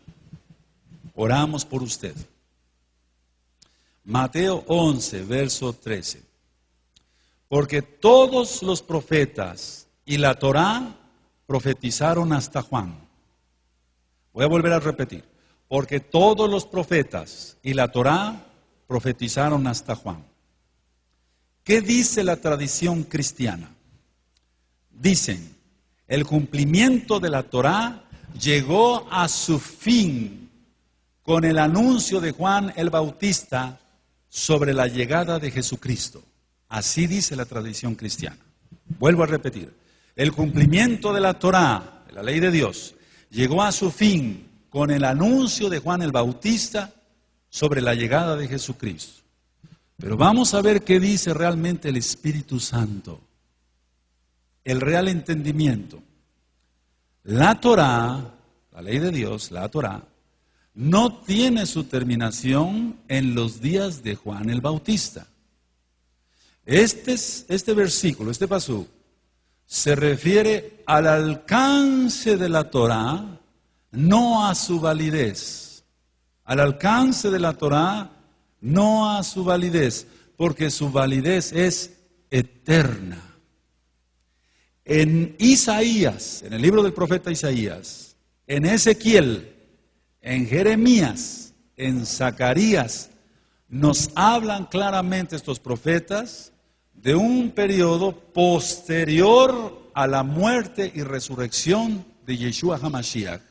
Oramos por usted. Mateo 11, verso 13. Porque todos los profetas y la Torá profetizaron hasta Juan. Voy a volver a repetir. Porque todos los profetas y la Torá profetizaron hasta Juan. ¿Qué dice la tradición cristiana? Dicen, el cumplimiento de la Torá llegó a su fin con el anuncio de Juan el Bautista sobre la llegada de Jesucristo. Así dice la tradición cristiana. Vuelvo a repetir. El cumplimiento de la Torá, de la ley de Dios, llegó a su fin con el anuncio de Juan el Bautista sobre la llegada de Jesucristo. Pero vamos a ver qué dice realmente el Espíritu Santo. El real entendimiento. La Torá, la ley de Dios, la Torá, no tiene su terminación en los días de Juan el Bautista. Este versículo, este pasú, se refiere al alcance de la Torá, no a su validez. Al alcance de la Torá, no a su validez, porque su validez es eterna. En Isaías, en el libro del profeta Isaías, en Ezequiel, en Jeremías, en Zacarías, nos hablan claramente estos profetas de un periodo posterior a la muerte y resurrección de Yeshua HaMashiach,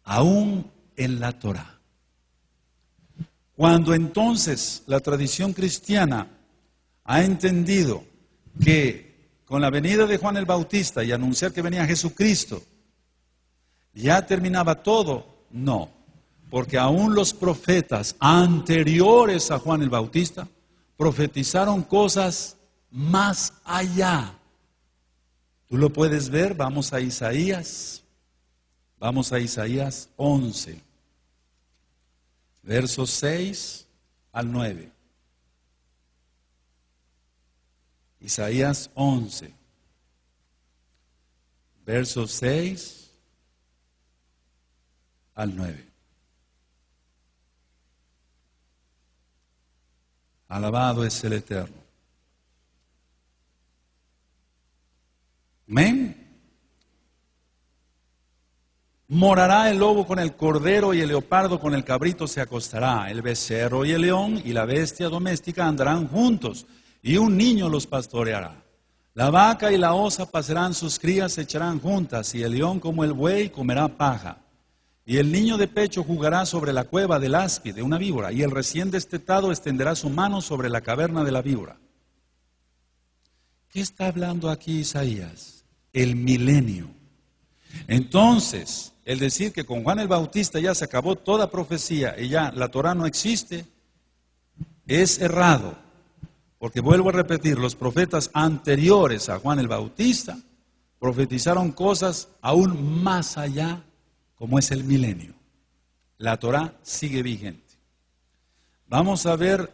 aún en la Torá. Cuando entonces la tradición cristiana ha entendido que con la venida de Juan el Bautista y anunciar que venía Jesucristo, ya terminaba todo, no, porque aún los profetas anteriores a Juan el Bautista profetizaron cosas más allá. Tú lo puedes ver, vamos a Isaías 11, versos 6 al 9. Isaías 11, versos 6 al 9. Alabado es el Eterno. Amén. Morará el lobo con el cordero y el leopardo con el cabrito se acostará. El becerro y el león y la bestia doméstica andarán juntos y un niño los pastoreará. La vaca y la osa pasarán sus crías, se echarán juntas y el león como el buey comerá paja. Y el niño de pecho jugará sobre la cueva del áspid, de una víbora, y el recién destetado extenderá su mano sobre la caverna de la víbora. ¿Qué está hablando aquí Isaías? El milenio. Entonces, el decir que con Juan el Bautista ya se acabó toda profecía y ya la Torá no existe, es errado. Porque vuelvo a repetir, los profetas anteriores a Juan el Bautista profetizaron cosas aún más allá, como es el milenio. La Torá sigue vigente. Vamos a ver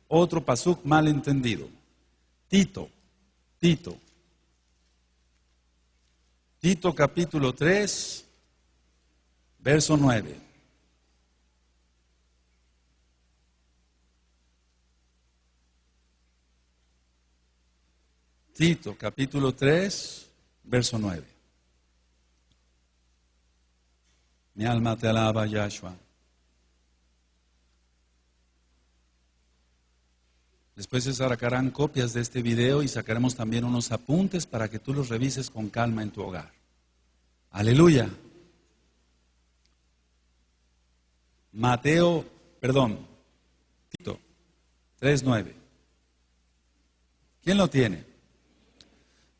otro pasuk mal entendido. Tito capítulo 3, verso 9. Tito capítulo 3, verso 9. Mi alma te alaba, Yahshua. Después se sacarán copias de este video y sacaremos también unos apuntes para que tú los revises con calma en tu hogar. Aleluya. Mateo Perdón, Tito 3:9. ¿Quién lo tiene?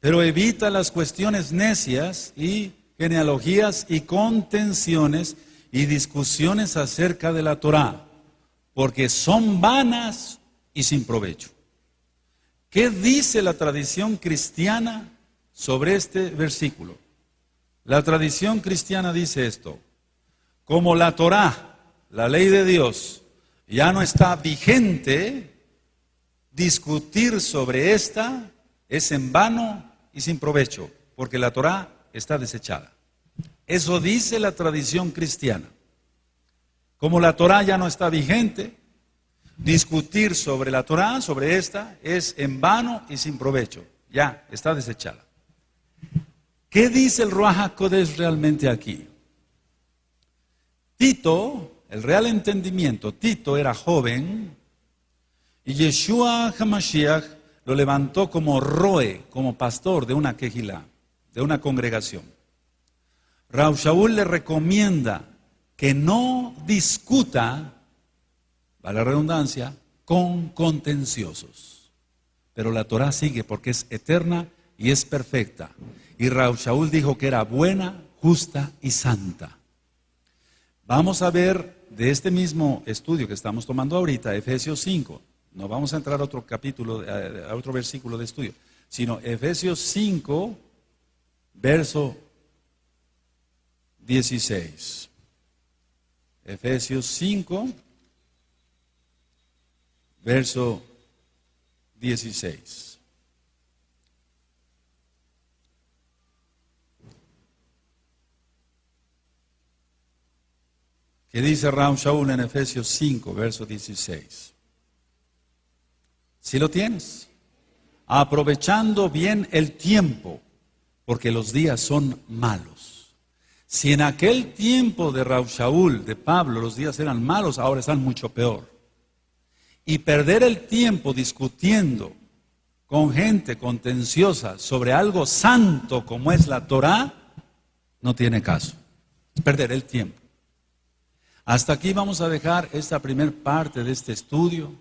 Pero evita las cuestiones necias y genealogías y contenciones y discusiones acerca de la Torá, porque son vanas y sin provecho. ¿Qué dice la tradición cristiana sobre este versículo? La tradición cristiana dice esto: como la Torá, la ley de Dios, ya no está vigente, discutir sobre esta es en vano y sin provecho, porque la Torá está desechada. Eso dice la tradición cristiana. Como la Torá ya no está vigente, discutir sobre la Torá, sobre esta, es en vano y sin provecho. Ya está desechada. ¿Qué dice el Ruach HaKodesh realmente aquí? Tito, el real entendimiento, Tito era joven y Yeshua HaMashiach lo levantó como roe, como pastor de una quejilá, de una congregación. Rav Shaul le recomienda que no discuta, vale la redundancia, con contenciosos. Pero la Torá sigue porque es eterna y es perfecta. Y Rav Shaul dijo que era buena, justa y santa. Vamos a ver de este mismo estudio que estamos tomando ahorita, Efesios 5. No vamos a entrar a otro capítulo, a otro versículo de estudio, sino Efesios 5, verso 16. Efesios 5, verso 16. ¿Qué dice Rav Shaul en Efesios 5, verso 16? Si lo tienes, aprovechando bien el tiempo, porque los días son malos. Si en aquel tiempo de Rav Shaul, de Pablo, los días eran malos, ahora están mucho peor. Y perder el tiempo discutiendo con gente contenciosa sobre algo santo como es la Torá, no tiene caso. Perder el tiempo. Hasta aquí vamos a dejar esta primera parte de este estudio.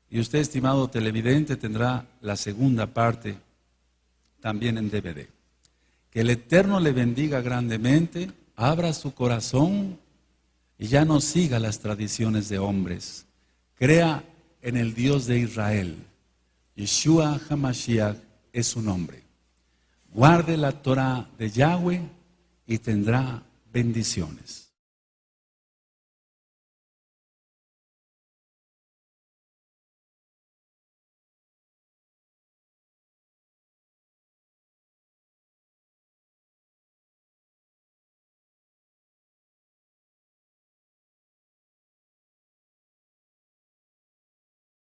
Y usted, estimado televidente, tendrá la segunda parte también en DVD. Que el Eterno le bendiga grandemente, abra su corazón y ya no siga las tradiciones de hombres. Crea en el Dios de Israel. Yeshua HaMashiach es su nombre. Guarde la Torah de Yahweh y tendrá bendiciones.